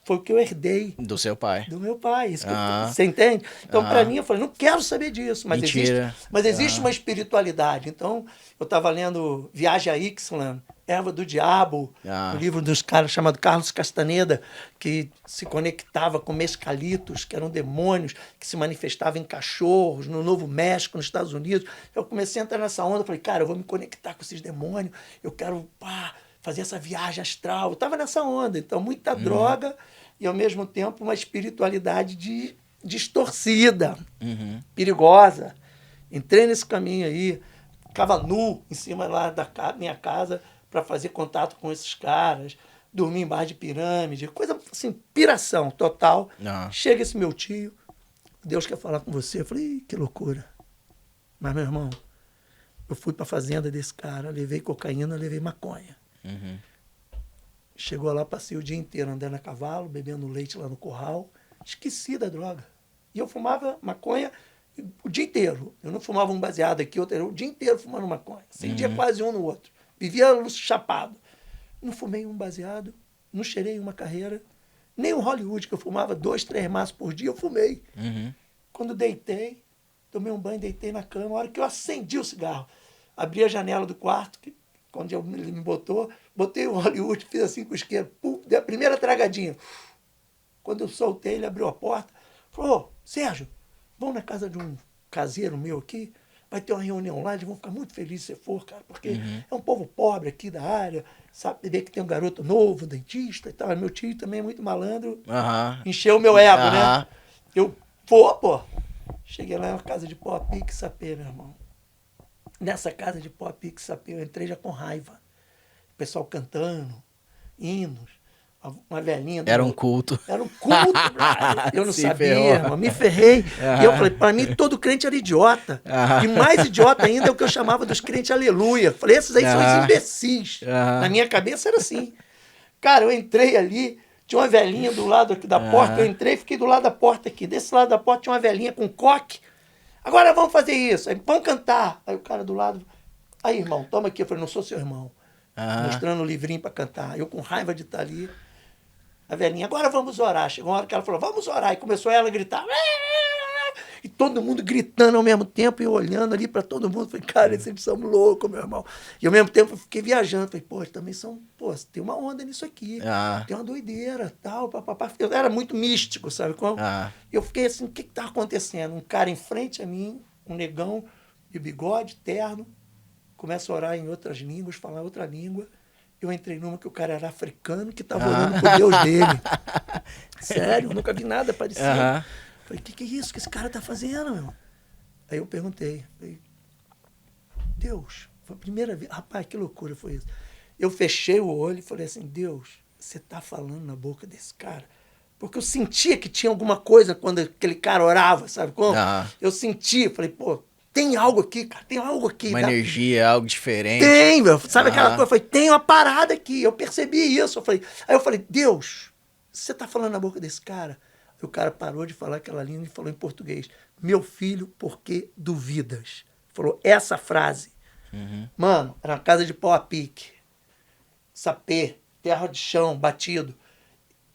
Foi o que eu herdei. Do seu pai. Do meu pai. Isso que você entende? Então, pra mim, eu falei, não quero saber disso. Mas Mentira. existe uma espiritualidade. Então, eu estava lendo Viagem a Ixtlan, Erva do Diabo, um livro dos caras chamado Carlos Castaneda, que se conectava com mescalitos, que eram demônios, que se manifestavam em cachorros, no Novo México, nos Estados Unidos. Eu comecei a entrar nessa onda, falei, cara, eu vou me conectar com esses demônios, eu quero fazer essa viagem astral. Eu estava nessa onda, então muita droga e, ao mesmo tempo, uma espiritualidade distorcida, perigosa. Entrei nesse caminho aí, ficava nu em cima lá da minha casa para fazer contato com esses caras, dormir embaixo de pirâmide, coisa assim, piração total. Chega esse meu tio, Deus quer falar com você. Eu falei, que loucura. Mas, meu irmão, eu fui pra fazenda desse cara, levei cocaína, levei maconha. Uhum. Chegou lá, passei o dia inteiro andando a cavalo, bebendo leite lá no curral. Esqueci da droga. E eu fumava maconha o dia inteiro. Eu não fumava um baseado aqui, outro, o dia inteiro fumando maconha. Acendia quase um no outro. Vivia chapado. Não fumei um baseado, não cheirei uma carreira. Nem o Hollywood, que eu fumava 2, 3 maços por dia, eu fumei. Uhum. Quando deitei, tomei um banho, deitei na cama. A hora que eu acendi o cigarro, abri a janela do quarto, quando ele me botou, botei o Hollywood, fiz assim com o isqueiro, pum, dei a primeira tragadinha. Quando eu soltei, ele abriu a porta, falou: "Ô, Sérgio, vamos na casa de um caseiro meu aqui, vai ter uma reunião lá, eles vão ficar muito felizes se você for, cara, porque é um povo pobre aqui da área, sabe, ver que tem um garoto novo, dentista e tal." Meu tio também é muito malandro, Aham. encheu o meu ego, Aham. né? Eu, pô. Cheguei lá, uma casa de pó, pique, sapê, meu irmão. Nessa casa de pó, pique, sapê, eu entrei já com raiva. O pessoal cantando, hinos, uma velhinha. Era um culto. Era um culto, brother. Eu não Se sabia, ferrou. irmão, me ferrei. E eu falei, pra mim, todo crente era idiota. E mais idiota ainda é o que eu chamava dos crentes aleluia. Falei, esses aí são os imbecis. Na minha cabeça era assim. Cara, eu entrei ali, tinha uma velhinha do lado aqui da porta, eu entrei, fiquei do lado da porta aqui. Desse lado da porta tinha uma velhinha com coque. Agora vamos fazer isso, aí vamos cantar. Aí o cara do lado, aí irmão, toma aqui. Eu falei, não sou seu irmão. Mostrando o livrinho para cantar. Eu com raiva de estar ali. A velhinha, agora vamos orar. Chegou uma hora que ela falou, vamos orar. E começou ela a gritar. E todo mundo gritando ao mesmo tempo e eu olhando ali para todo mundo. Falei, cara, eles são loucos, meu irmão. E ao mesmo tempo eu fiquei viajando. Falei, pô, também são, pô, tem uma onda nisso aqui. Tem uma doideira, tal, papapá. Eu era muito místico, sabe como? Eu fiquei assim, o que tá acontecendo? Um cara em frente a mim, um negão de bigode, terno, começa a orar em outras línguas, falar outra língua. Eu entrei numa que o cara era africano, que estava orando pro Deus dele. Sério, eu nunca vi nada parecido. Falei, o que é isso que esse cara tá fazendo, meu? Aí eu perguntei, falei, Deus, foi a primeira vez, rapaz, que loucura foi isso. Eu fechei o olho e falei assim, Deus, você tá falando na boca desse cara? Porque eu sentia que tinha alguma coisa quando aquele cara orava, sabe como? Eu sentia, falei, pô, tem algo aqui, cara, tem algo aqui. Uma energia, algo diferente. Tem, meu, sabe aquela coisa? Eu falei, tem uma parada aqui, eu percebi isso. Aí eu falei, Deus, você tá falando na boca desse cara? Aí o cara parou de falar aquela língua e falou em português, meu filho, por que duvidas? Falou essa frase. Mano, era uma casa de pau a pique, sapê, terra de chão, batido,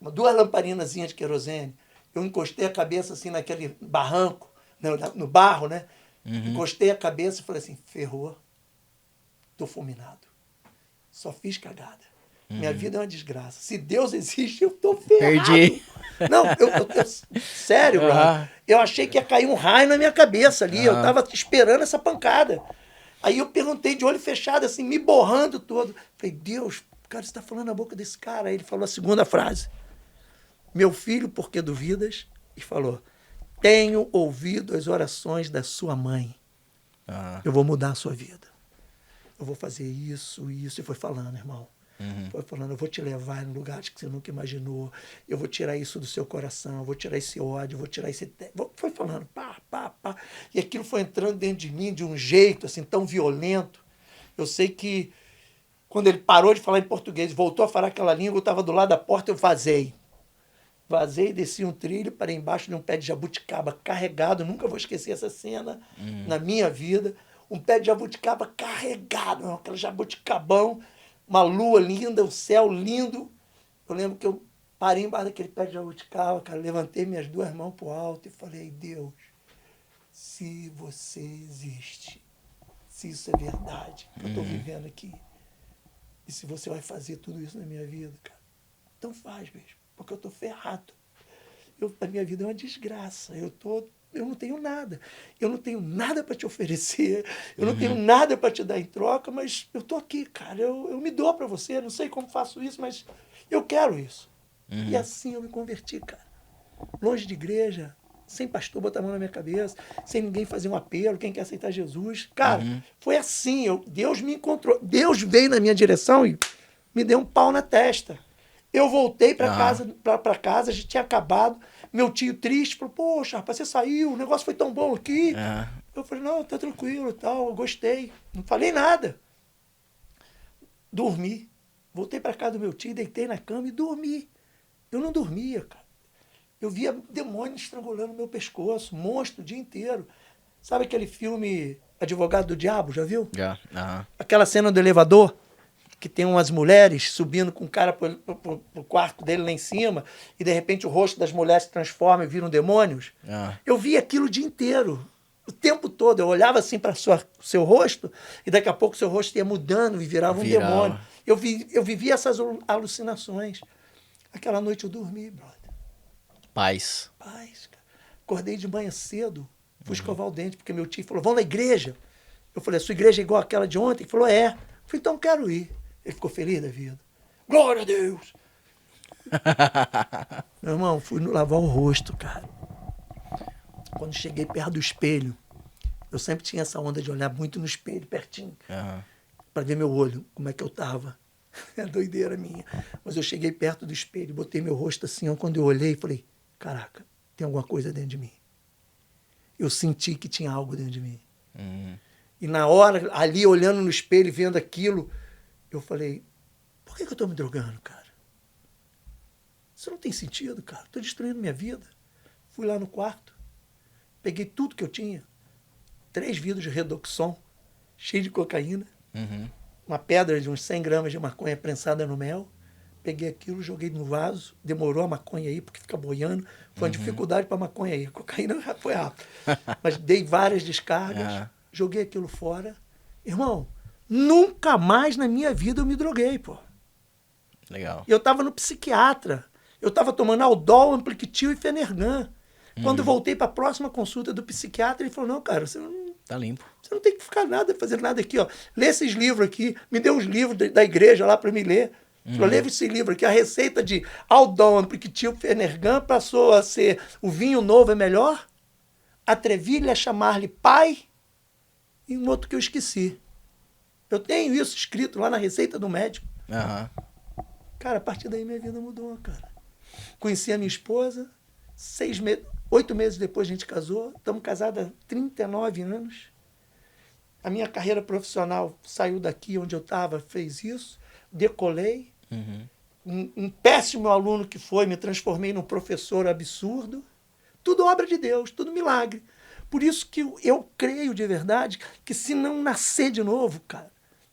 2 lamparinazinhas de querosene. Eu encostei a cabeça assim naquele barranco, no barro, né? Encostei a cabeça e falei assim, ferrou, tô fulminado. Só fiz cagada. Minha vida é uma desgraça. Se Deus existe, eu tô ferrado. Perdi. Não, sério, brother. Eu achei que ia cair um raio na minha cabeça ali. Eu tava esperando essa pancada. Aí eu perguntei de olho fechado, assim, me borrando todo. Falei, Deus, cara, você tá falando na boca desse cara. Aí ele falou a segunda frase. Meu filho, por que duvidas? E falou, tenho ouvido as orações da sua mãe. Eu vou mudar a sua vida. Eu vou fazer isso. E foi falando, irmão. Foi falando, eu vou te levar em lugares que você nunca imaginou. Eu vou tirar isso do seu coração. Eu vou tirar esse ódio. Eu vou tirar esse... Foi falando, pá. E aquilo foi entrando dentro de mim de um jeito, assim, tão violento. Eu sei que quando ele parou de falar em português, voltou a falar aquela língua, eu estava do lado da porta, eu vazei. Vazei, desci um trilho, parei embaixo de um pé de jabuticaba carregado. Nunca vou esquecer essa cena na minha vida. Um pé de jabuticaba carregado, aquele jabuticabão, uma lua linda, um céu lindo. Eu lembro que eu parei embaixo daquele pé de jabuticaba, cara, levantei minhas 2 mãos pro alto e falei, Deus, se você existe, se isso é verdade, que eu estou vivendo aqui, e se você vai fazer tudo isso na minha vida, cara, então faz, bicho. Porque eu estou ferrado. A minha vida é uma desgraça. Eu não tenho nada. Eu não tenho nada para te oferecer. Eu não tenho nada para te dar em troca, mas eu estou aqui, cara. Eu me dou para você. Não sei como faço isso, mas eu quero isso. E assim eu me converti, cara. Longe de igreja, sem pastor botar a mão na minha cabeça, sem ninguém fazer um apelo, quem quer aceitar Jesus. Cara, foi assim. Deus me encontrou. Deus veio na minha direção e me deu um pau na testa. Eu voltei para casa, a gente tinha acabado. Meu tio triste falou, poxa, rapaz, você saiu, o negócio foi tão bom aqui. Eu falei, não, tá tranquilo, tal, eu gostei. Não falei nada. Dormi. Voltei para casa do meu tio, deitei na cama e dormi. Eu não dormia, cara. Eu via demônio estrangulando meu pescoço, monstro o dia inteiro. Sabe aquele filme Advogado do Diabo, já viu? Já. Aham. Aquela cena do elevador, que tem umas mulheres subindo com o cara pro quarto dele lá em cima, e de repente o rosto das mulheres se transforma e viram demônios. Ah. Eu via aquilo o dia inteiro, o tempo todo. Eu olhava assim para seu rosto, e daqui a pouco seu rosto ia mudando e virava um demônio. Eu vivia essas alucinações. Aquela noite eu dormi, brother. Paz. Paz, cara. Acordei de manhã cedo, fui escovar o dente, porque meu tio falou, vamos na igreja. Eu falei, a sua igreja é igual àquela de ontem? Ele falou, é. Eu falei, então quero ir. Ele ficou feliz da vida. Glória a Deus! Meu irmão, fui lavar o rosto, cara. Quando cheguei perto do espelho, eu sempre tinha essa onda de olhar muito no espelho, pertinho, para ver meu olho, como é que eu tava. É doideira minha. Mas eu cheguei perto do espelho, botei meu rosto assim, quando eu olhei, falei, caraca, tem alguma coisa dentro de mim. Eu senti que tinha algo dentro de mim. E na hora, ali, olhando no espelho, vendo aquilo, eu falei, por que eu tô me drogando, cara? Isso não tem sentido, cara. Tô destruindo minha vida. Fui lá no quarto, peguei tudo que eu tinha, 3 vidros de Redoxon, cheio de cocaína, uma pedra de uns 100 gramas de maconha prensada no mel, peguei aquilo, joguei no vaso, demorou a maconha aí, porque fica boiando, foi uma dificuldade para maconha aí, a cocaína já foi rápido. Mas dei várias descargas, joguei aquilo fora. Irmão, nunca mais na minha vida eu me droguei, pô. Legal. Eu estava no psiquiatra, eu estava tomando Aldol, Ampliquitil e Fenergan. Quando eu voltei para a próxima consulta do psiquiatra, ele falou, não, cara, você não... Tá limpo. Você não tem que ficar fazendo nada aqui, ó. Lê esses livros aqui, me deu uns livros da igreja lá para me ler. Falou, leva esse livro aqui, a receita de Aldol, Ampliquitil, Fenergan passou a ser o vinho novo é melhor, atrevi-lhe a chamar-lhe pai, e um outro que eu esqueci. Eu tenho isso escrito lá na receita do médico. Cara, a partir daí minha vida mudou, cara. Conheci a minha esposa, 8 meses depois a gente casou, estamos casados há 39 anos. A minha carreira profissional saiu daqui onde eu estava, fez isso, decolei. Um péssimo aluno que foi, me transformei num professor absurdo. Tudo obra de Deus, tudo milagre. Por isso que eu creio de verdade que se não nascer de novo, cara,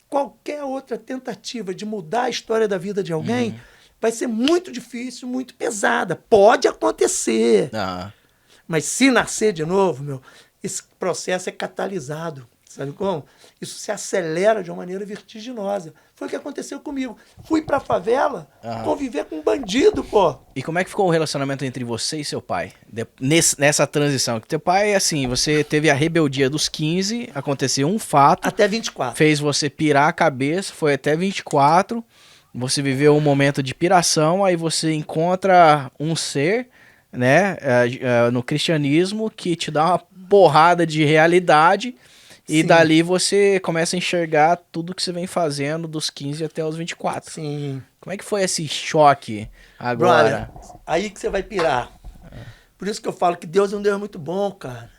qualquer outra tentativa de mudar a história da vida de alguém vai ser muito difícil, muito pesada. Pode acontecer. Mas se nascer de novo, meu, esse processo é catalisado. Sabe como? Isso se acelera de uma maneira vertiginosa. Foi o que aconteceu comigo. Fui pra favela conviver com um bandido, pô. E como é que ficou o relacionamento entre você e seu pai? Nessa transição? Que teu pai, assim, você teve a rebeldia dos 15, aconteceu um fato. Até 24. Fez você pirar a cabeça, foi até 24. Você viveu um momento de piração, aí você encontra um ser, né, no cristianismo, que te dá uma porrada de realidade. E Sim. dali você começa a enxergar tudo que você vem fazendo dos 15 até os 24. Sim. Como é que foi esse choque agora? Brother, aí que você vai pirar. Por isso que eu falo que Deus é um Deus muito bom, cara.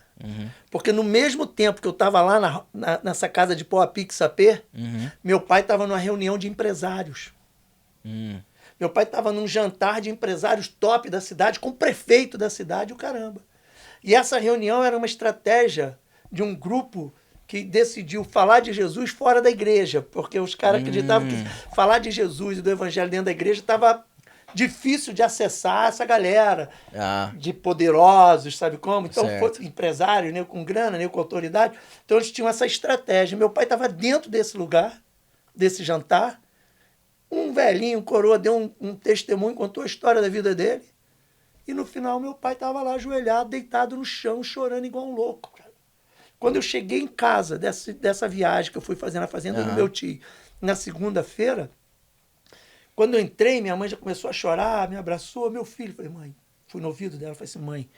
Porque no mesmo tempo que eu estava lá nessa casa de Poapi, Sapê, meu pai estava numa reunião de empresários. Meu pai estava num jantar de empresários top da cidade, com o prefeito da cidade, o caramba. E essa reunião era uma estratégia de um grupo que decidiu falar de Jesus fora da igreja, porque os caras acreditavam que falar de Jesus e do evangelho dentro da igreja estava difícil de acessar essa galera de poderosos, sabe como? Então, foi empresário, né, com grana, né, com autoridade. Então, eles tinham essa estratégia. Meu pai estava dentro desse lugar, desse jantar. Um velhinho, um coroa, deu um testemunho, contou a história da vida dele. E no final, meu pai estava lá ajoelhado, deitado no chão, chorando igual um louco, cara. Quando eu cheguei em casa dessa viagem que eu fui fazer na fazenda do meu tio, na segunda-feira, quando eu entrei, minha mãe já começou a chorar, me abraçou, meu filho. Falei, mãe, fui no ouvido dela, falei assim, mãe,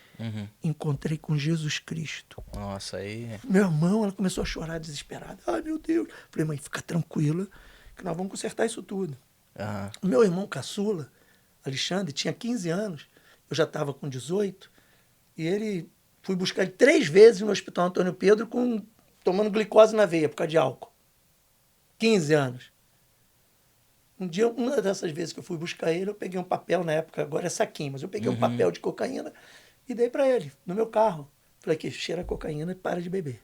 encontrei com Jesus Cristo. Nossa, aí... Meu irmão, ela começou a chorar desesperada. Ai, meu Deus. Falei, mãe, fica tranquila, que nós vamos consertar isso tudo. O meu irmão caçula, Alexandre, tinha 15 anos, eu já estava com 18, e ele Fui buscar ele 3 vezes no Hospital Antônio Pedro tomando glicose na veia por causa de álcool. 15 anos. Um dia, uma dessas vezes que eu fui buscar ele, eu peguei um papel, na época, agora é saquinho, mas eu peguei um papel de cocaína e dei para ele, no meu carro. Falei aqui, cheira a cocaína e para de beber.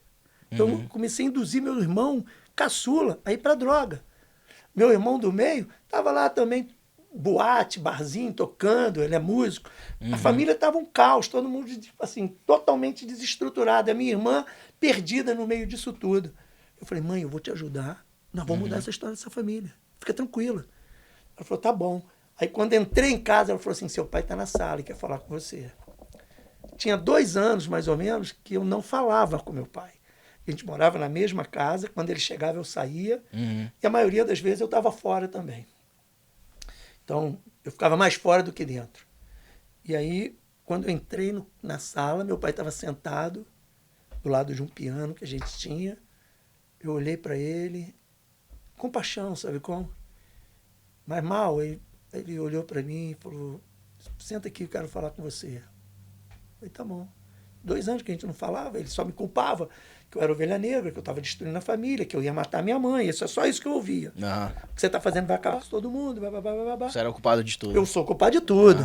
Então, eu comecei a induzir meu irmão, caçula, a ir para droga. Meu irmão do meio estava lá também, boate, barzinho, tocando, ele é músico. A família estava um caos, todo mundo assim, totalmente desestruturado. A minha irmã perdida no meio disso tudo. Eu falei, mãe, eu vou te ajudar, nós vamos mudar essa história dessa família. Fica tranquila. Ela falou, tá bom. Aí quando entrei em casa, ela falou assim, seu pai está na sala e quer falar com você. Tinha 2 anos, mais ou menos, que eu não falava com meu pai. A gente morava na mesma casa, quando ele chegava eu saía, e a maioria das vezes eu estava fora também. Então, eu ficava mais fora do que dentro. E aí, quando eu entrei na sala, meu pai estava sentado do lado de um piano que a gente tinha. Eu olhei para ele, com paixão, sabe como? Mas mal, ele olhou para mim e falou, senta aqui, eu quero falar com você. Eu falei, tá bom. 2 anos que a gente não falava, ele só me culpava que eu era ovelha negra, que eu estava destruindo a família, que eu ia matar minha mãe. Isso é só isso que eu ouvia. O que você está fazendo vai acabar com todo mundo. Blá, blá, blá, blá. Você era o culpado de tudo. Eu sou culpado de tudo.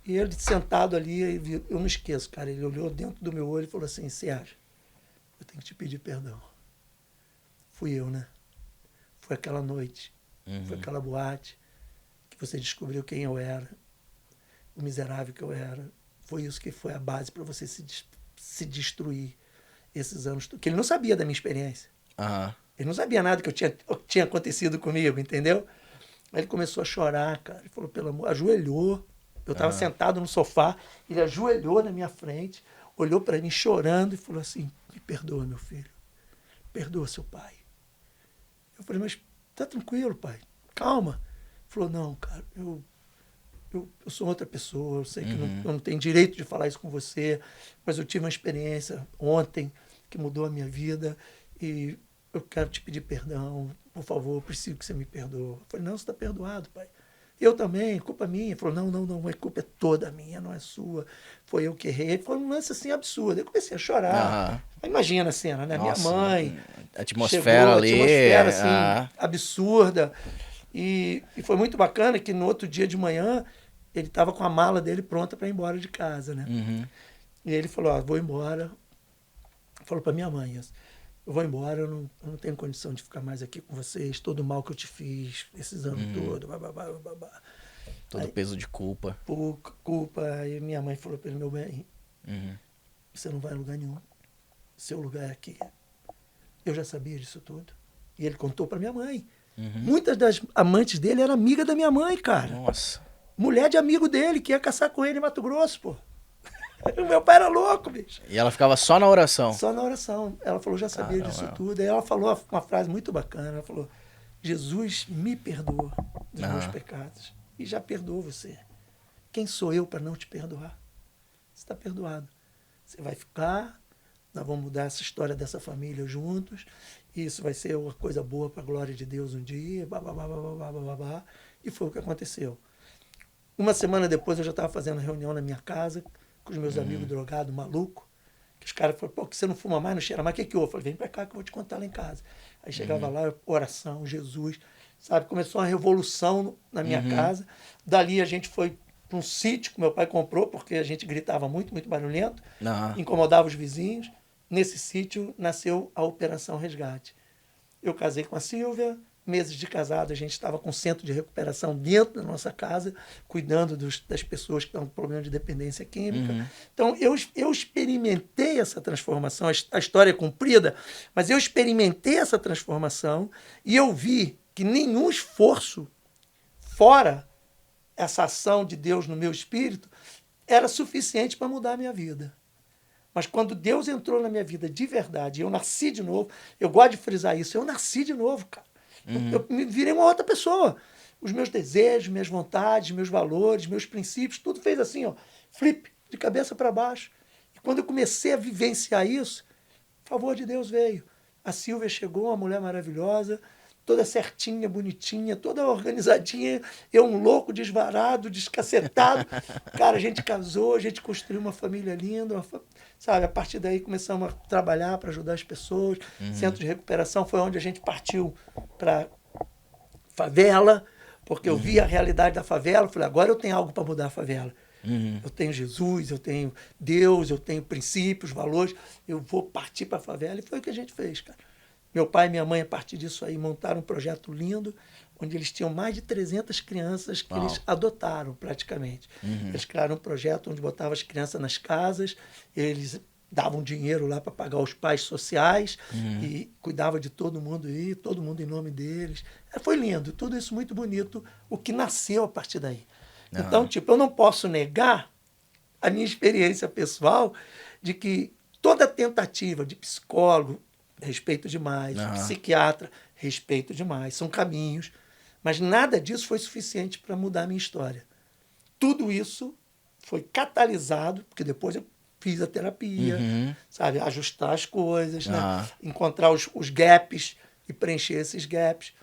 E ele sentado ali, eu não esqueço, cara. Ele olhou dentro do meu olho e falou assim, Sérgio, eu tenho que te pedir perdão. Fui eu, né? Foi aquela noite, foi aquela boate que você descobriu quem eu era, o miserável que eu era. Foi isso que foi a base para você se destruir esses anos. Que ele não sabia da minha experiência. Ele não sabia nada que tinha acontecido comigo, entendeu? Aí ele começou a chorar, cara. Ele falou, pelo amor, ajoelhou. Eu estava sentado no sofá, ele ajoelhou na minha frente, olhou para mim chorando e falou assim, me perdoa, meu filho. Perdoa seu pai. Eu falei, mas tá tranquilo, pai. Calma. Ele falou, não, cara, eu sou outra pessoa, eu sei que eu não tenho direito de falar isso com você, mas eu tive uma experiência ontem que mudou a minha vida e eu quero te pedir perdão, por favor, eu preciso que você me perdoe. Eu falei, não, você está perdoado, pai. Eu também, culpa minha. Ele falou, não, a culpa é toda minha, não é sua. Foi eu que errei. Ele falou um lance assim absurdo. Eu comecei a chorar. Imagina a cena, né? Nossa, minha mãe. a atmosfera ali. Atmosfera assim, absurda. E foi muito bacana que no outro dia de manhã ele estava com a mala dele pronta para ir embora de casa, né? E ele falou, vou embora. Falou para minha mãe isso. Eu vou embora, eu não tenho condição de ficar mais aqui com vocês, todo o mal que eu te fiz, esses anos todos, babá. Todo aí, peso de culpa. Culpa. Aí minha mãe falou para ele, meu bem, você não vai a lugar nenhum, seu lugar é aqui. Eu já sabia disso tudo. E ele contou para minha mãe. Muitas das amantes dele eram amigas da minha mãe, cara. Nossa. Mulher de amigo dele, que ia caçar com ele em Mato Grosso, pô. O meu pai era louco, bicho. E ela ficava só na oração? Só na oração. Ela falou, já sabia disso tudo. Aí ela falou uma frase muito bacana. Ela falou, Jesus me perdoa dos meus pecados. E já perdoou você. Quem sou eu para não te perdoar? Você está perdoado. Você vai ficar, nós vamos mudar essa história dessa família juntos. E isso vai ser uma coisa boa para a glória de Deus um dia. Babá. E foi o que aconteceu. Uma semana depois eu já estava fazendo reunião na minha casa com os meus amigos drogados, maluco, que os caras falaram, pô, que você não fuma mais, não cheira mais, o que houve? Eu falei, vem pra cá que eu vou te contar lá em casa. Aí chegava lá, oração, Jesus, sabe? Começou uma revolução na minha casa. Dali a gente foi para um sítio que meu pai comprou, porque a gente gritava muito, muito barulhento, incomodava os vizinhos. Nesse sítio nasceu a Operação Resgate. Eu casei com a Silvia, meses de casado, a gente estava com um centro de recuperação dentro da nossa casa, cuidando das pessoas que estão com problema de dependência química. Então, eu experimentei essa transformação, a história é comprida, mas eu experimentei essa transformação e eu vi que nenhum esforço fora essa ação de Deus no meu espírito era suficiente para mudar a minha vida. Mas quando Deus entrou na minha vida de verdade, eu nasci de novo, eu gosto de frisar isso, eu nasci de novo, cara. Eu me virei uma outra pessoa. Os meus desejos, minhas vontades, meus valores, meus princípios, tudo fez assim, ó, flip, de cabeça para baixo. E quando eu comecei a vivenciar isso, o favor de Deus veio. A Silvia chegou, uma mulher maravilhosa, toda certinha, bonitinha, toda organizadinha. Eu um louco, desvarado, descacetado. Cara, a gente casou, a gente construiu uma família linda, sabe? A partir daí começamos a trabalhar para ajudar as pessoas. Centro de recuperação foi onde a gente partiu para favela, porque eu vi a realidade da favela. Falei, agora eu tenho algo para mudar a favela. Eu tenho Jesus, eu tenho Deus, eu tenho princípios, valores. Eu vou partir para a favela. E foi o que a gente fez, cara. Meu pai e minha mãe, a partir disso aí, montaram um projeto lindo, onde eles tinham mais de 300 crianças que eles adotaram, praticamente. Eles criaram um projeto onde botavam as crianças nas casas, eles davam dinheiro lá para pagar os pais sociais e cuidava de todo mundo aí, todo mundo em nome deles. Foi lindo, tudo isso muito bonito, o que nasceu a partir daí. Então, tipo, eu não posso negar a minha experiência pessoal de que toda tentativa de psicólogo, respeito demais, psiquiatra, respeito demais, são caminhos, mas nada disso foi suficiente para mudar a minha história. Tudo isso foi catalisado, porque depois eu fiz a terapia, sabe, ajustar as coisas, né? Encontrar os gaps e preencher esses gaps,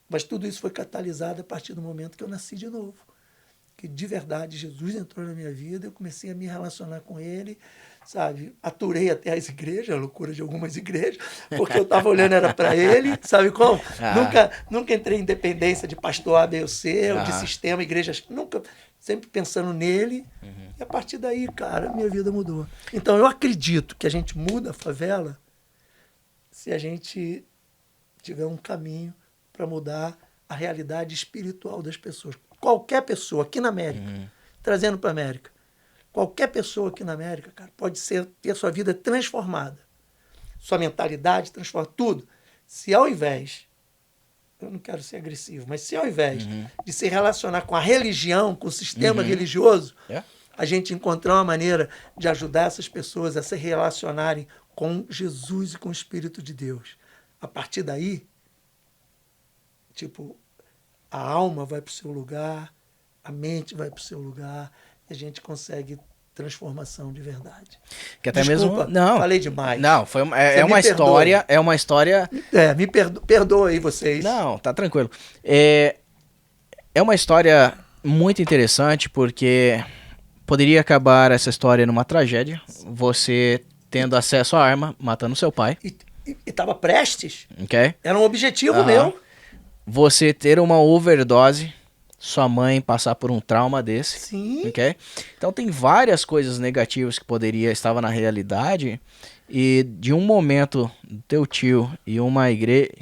mas tudo isso foi catalisado a partir do momento que eu nasci de novo. Que de verdade Jesus entrou na minha vida, eu comecei a me relacionar com ele, sabe? Aturei até as igrejas, a loucura de algumas igrejas, porque eu estava olhando era para ele, sabe como? Nunca entrei em dependência de pastor A, B ou C, ou de sistema, igrejas, nunca, sempre pensando nele. E a partir daí, cara, minha vida mudou. Então eu acredito que a gente muda a favela se a gente tiver um caminho para mudar a realidade espiritual das pessoas. Qualquer pessoa aqui na América, trazendo para a América, qualquer pessoa aqui na América, cara, pode ter sua vida transformada. Sua mentalidade transformada, tudo. Se ao invés, eu não quero ser agressivo, mas se ao invés de se relacionar com a religião, com o sistema religioso, a gente encontrar uma maneira de ajudar essas pessoas a se relacionarem com Jesus e com o Espírito de Deus. A partir daí, tipo, a alma vai para o seu lugar, a mente vai para o seu lugar, e a gente consegue transformação de verdade. Que até Desculpa, mesmo não falei demais. Não, é uma história, é uma história. Me perdoa aí vocês. Não, tá tranquilo. É uma história muito interessante porque poderia acabar essa história numa tragédia, você tendo acesso à arma, matando seu pai. E estava prestes. Ok? Era um objetivo meu. Você ter uma overdose, sua mãe passar por um trauma desse. Sim. Ok? Então tem várias coisas negativas que estava na realidade, e de um momento do teu tio e uma igreja,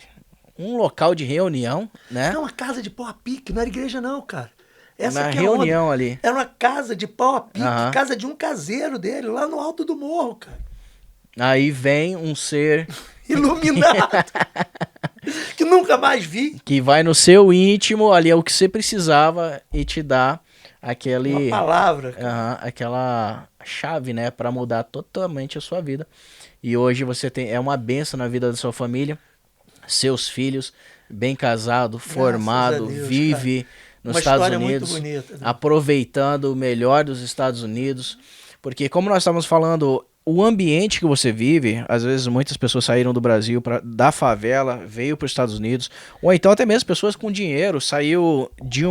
um local de reunião, né? É uma casa de pau a pique, não era igreja não, cara. Essa Na que reunião onda. ali. Era uma casa de pau a pique, casa de um caseiro dele, lá no alto do morro, cara. Aí vem um ser iluminado, que nunca mais vi. Que vai no seu íntimo, ali é o que você precisava, e te dá uma palavra, aquela chave, né, para mudar totalmente a sua vida. E hoje você é uma bênção na vida da sua família, seus filhos, bem casado, formado, Deus, vive nos Estados Unidos, muito bonita, né? Aproveitando o melhor dos Estados Unidos, porque como nós estamos falando, o ambiente que você vive, às vezes muitas pessoas saíram do Brasil, da favela, veio para os Estados Unidos, ou então até mesmo pessoas com dinheiro, saiu de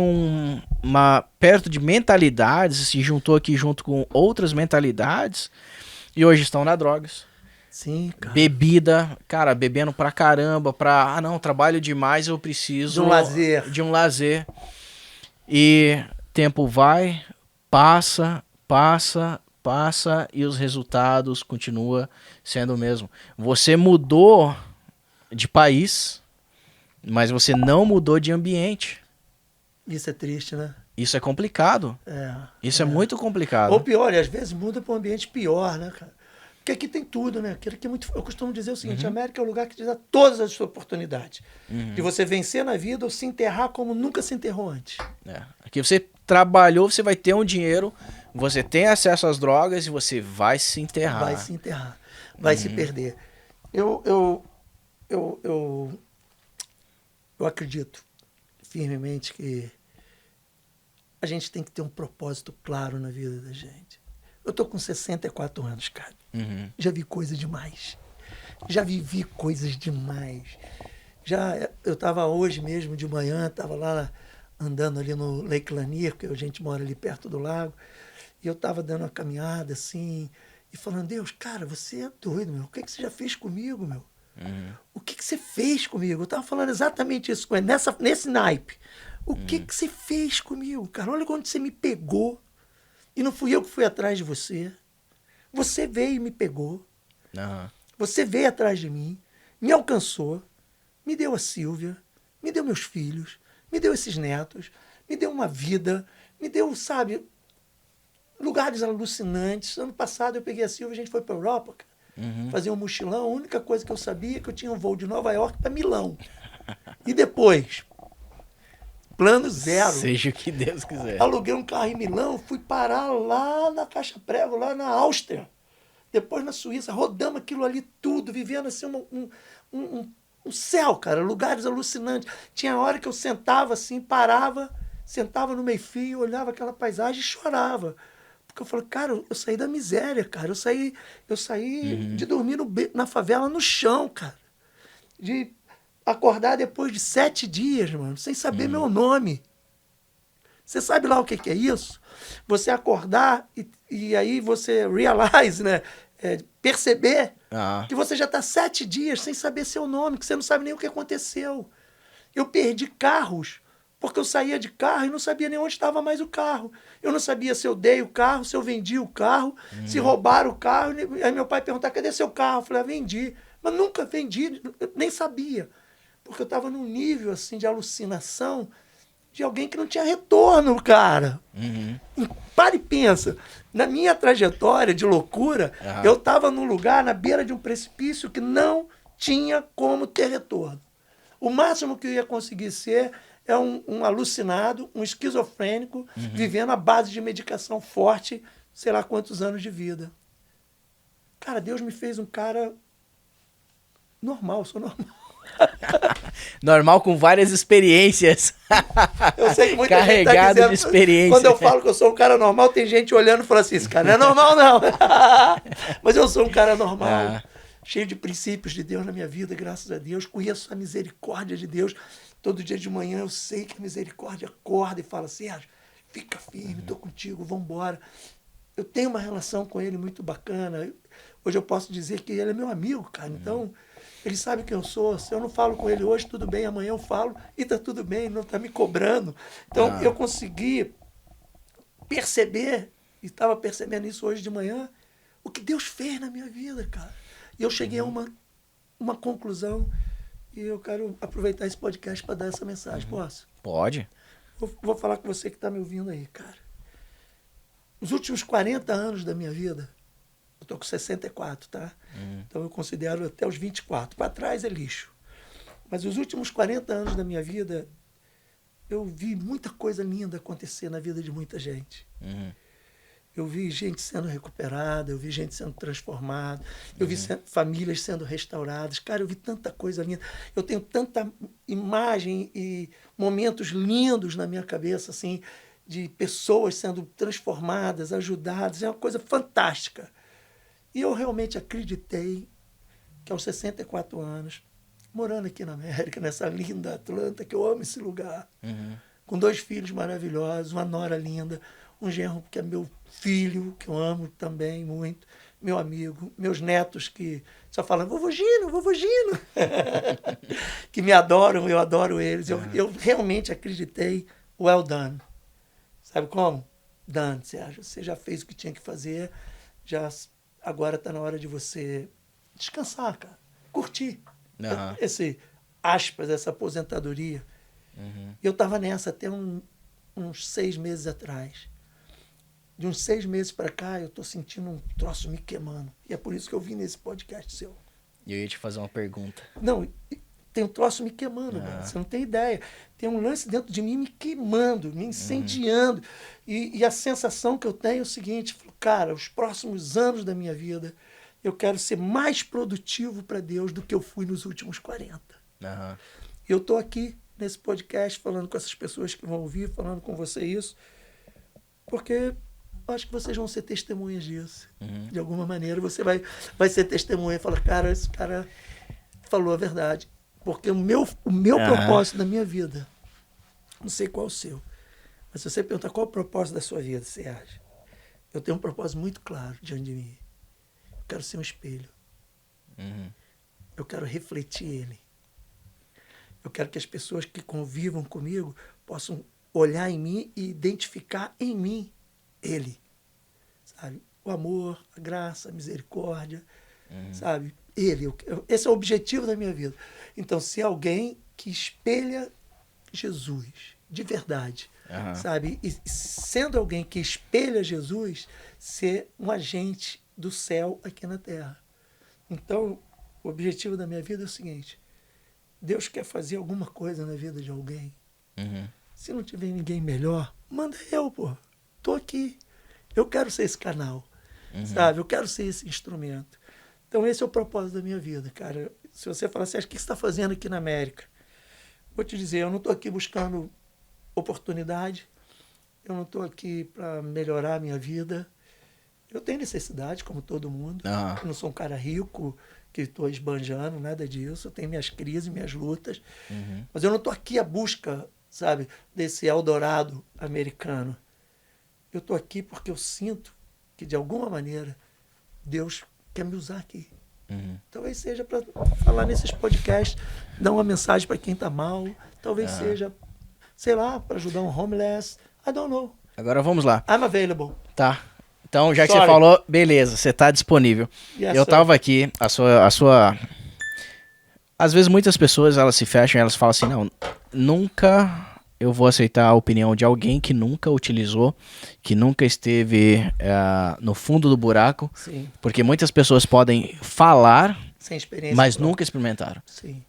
perto de mentalidades, se juntou aqui junto com outras mentalidades, e hoje estão na drogas. Sim, cara. Bebida, cara, bebendo pra caramba, não, trabalho demais, eu preciso de um lazer. E tempo vai, passa, e os resultados continuam sendo o mesmo. Você mudou de país, mas você não mudou de ambiente. Isso é triste, né? Isso é complicado. Isso é muito complicado. Ou pior, e às vezes muda para um ambiente pior, né, cara? Porque aqui tem tudo, né? Aqui é muito, eu costumo dizer o seguinte, a América é o lugar que te dá todas as oportunidades de você vencer na vida ou se enterrar como nunca se enterrou antes. Aqui você trabalhou, você vai ter um dinheiro, você tem acesso às drogas e você vai se enterrar. Vai se enterrar, vai se perder. Eu acredito firmemente que a gente tem que ter um propósito claro na vida da gente. Eu tô com 64 anos, cara. Já vi coisa demais. Já vivi coisas demais. Eu estava hoje mesmo de manhã, estava lá andando ali no Lake Lanier, porque a gente mora ali perto do lago, e eu estava dando uma caminhada assim, e falando, Deus, cara, você é doido, meu. O que você já fez comigo, meu? O que você fez comigo? Eu estava falando exatamente isso com ele, nesse naipe. O que você fez comigo, cara? Olha quando você me pegou. E não fui eu que fui atrás de você. Você veio e me pegou. Você veio atrás de mim, me alcançou, me deu a Sílvia, me deu meus filhos, me deu esses netos, me deu uma vida, me deu, sabe, lugares alucinantes. Ano passado eu peguei a Sílvia, a gente foi para a Europa, fazer um mochilão. A única coisa que eu sabia é que eu tinha um voo de Nova York para Milão. E depois, plano zero. Seja o que Deus quiser. Aluguei um carro em Milão, fui parar lá na Caixa Prego, lá na Áustria. Depois na Suíça, rodamos aquilo ali tudo, vivendo assim um céu, cara, lugares alucinantes. Tinha hora que eu sentava assim, parava, sentava no meio-fio, olhava aquela paisagem e chorava. Porque eu falei, cara, eu saí da miséria, cara. Eu saí de dormir na favela no chão, cara. De acordar depois de 7 dias, mano, sem saber meu nome. Você sabe lá o que é isso? Você acordar e aí você realize, né? Perceber que você já está 7 dias sem saber seu nome, que você não sabe nem o que aconteceu. Eu perdi carros, porque eu saía de carro e não sabia nem onde estava mais o carro. Eu não sabia se eu dei o carro, se eu vendi o carro, se roubaram o carro. Aí meu pai perguntava, cadê seu carro? Eu falei, vendi. Mas nunca vendi, nem sabia. Porque eu estava num nível assim de alucinação de alguém que não tinha retorno, cara. Para e pensa. Na minha trajetória de loucura, eu estava num lugar na beira de um precipício que não tinha como ter retorno. O máximo que eu ia conseguir ser é um alucinado, um esquizofrênico, vivendo à base de medicação forte, sei lá quantos anos de vida. Cara, Deus me fez um cara normal, eu sou normal. Normal com várias experiências. Eu sei que muita Carregado gente tá dizendo, de experiência. quando eu falo que eu sou um cara normal, tem gente olhando e falando assim, esse cara não é normal não. Mas eu sou um cara normal, cheio de princípios de Deus na minha vida, graças a Deus. Conheço a misericórdia de Deus. Todo dia de manhã eu sei que a misericórdia acorda e fala, Sérgio, fica firme, estou contigo, vamos embora. Eu tenho uma relação com ele muito bacana. Hoje eu posso dizer que ele é meu amigo, cara. Então, ele sabe quem eu sou. Se eu não falo com ele hoje, tudo bem. Amanhã eu falo e tá tudo bem. Ele não tá me cobrando. Então, eu consegui perceber, e estava percebendo isso hoje de manhã, o que Deus fez na minha vida, cara. E eu cheguei a uma conclusão e eu quero aproveitar esse podcast para dar essa mensagem. Posso? Pode. Vou falar com você que está me ouvindo aí, cara. Os últimos 40 anos da minha vida, eu estou com 64, tá? Então eu considero até os 24. Para trás é lixo. Mas os últimos 40 anos da minha vida, eu vi muita coisa linda acontecer na vida de muita gente. Eu vi gente sendo recuperada, eu vi gente sendo transformada, eu vi famílias sendo restauradas. Cara, eu vi tanta coisa linda. Eu tenho tanta imagem e momentos lindos na minha cabeça, assim, de pessoas sendo transformadas, ajudadas. É uma coisa fantástica. E eu realmente acreditei que aos 64 anos, morando aqui na América, nessa linda Atlanta, que eu amo esse lugar, com 2 filhos maravilhosos, uma nora linda, um genro que é meu filho, que eu amo também muito, meu amigo, meus netos que só falam, vovô Gino, que me adoram, eu adoro eles. Eu realmente acreditei, well done. Sabe como? Done, Sérgio, você já fez o que tinha que fazer, agora está na hora de você descansar, cara, curtir. Essa aposentadoria. Eu estava nessa até uns 6 meses atrás. De uns 6 meses para cá, eu estou sentindo um troço me queimando. E é por isso que eu vim nesse podcast seu. E eu ia te fazer uma pergunta. Não, tem um troço me queimando, velho. Você não tem ideia. Tem um lance dentro de mim me queimando, me incendiando. E a sensação que eu tenho é o seguinte, cara, os próximos anos da minha vida, eu quero ser mais produtivo para Deus do que eu fui nos últimos 40. Eu estou aqui nesse podcast falando com essas pessoas que vão ouvir, falando com você isso, porque acho que vocês vão ser testemunhas disso. De alguma maneira, você vai ser testemunha e falar, cara, esse cara falou a verdade. Porque o meu propósito da minha vida, não sei qual é o seu, mas se você perguntar qual é o propósito da sua vida, Sérgio, eu tenho um propósito muito claro diante de mim. Eu quero ser um espelho. Uhum. Eu quero refletir ele. Eu quero que as pessoas que convivam comigo possam olhar em mim e identificar em mim ele. Sabe? O amor, a graça, a misericórdia, sabe? Ele. Esse é o objetivo da minha vida. Então, ser alguém que espelha Jesus, de verdade, Aham. sabe? E sendo alguém que espelha Jesus, ser um agente do céu aqui na terra. Então, o objetivo da minha vida é o seguinte: Deus quer fazer alguma coisa na vida de alguém. Uhum. Se não tiver ninguém melhor, manda eu, pô. Tô aqui. Eu quero ser esse canal, sabe? Eu quero ser esse instrumento. Então, esse é o propósito da minha vida, cara. Se você falar assim, o que você está fazendo aqui na América? Vou te dizer, eu não estou aqui buscando oportunidade. Eu não estou aqui para melhorar a minha vida. Eu tenho necessidade, como todo mundo. Aham. Eu não sou um cara rico que estou esbanjando, nada disso. Eu tenho minhas crises, minhas lutas. Mas eu não estou aqui à busca, sabe, desse Eldorado americano. Eu estou aqui porque eu sinto que, de alguma maneira, Deus quer me usar aqui. Talvez seja para falar nesses podcasts, dar uma mensagem para quem está mal. Talvez seja, sei lá, para ajudar um homeless. I don't know. Agora vamos lá. I'm available. Tá. Então, já que você Sorry. falou, beleza, você tá disponível. Yes, Eu sir. tava aqui, a sua... Às vezes muitas pessoas, elas se fecham e elas falam assim, não, nunca eu vou aceitar a opinião de alguém que nunca utilizou, que nunca esteve no fundo do buraco, Sim, porque muitas pessoas podem falar, sem experiência. mas própria. nunca experimentaram. Sim,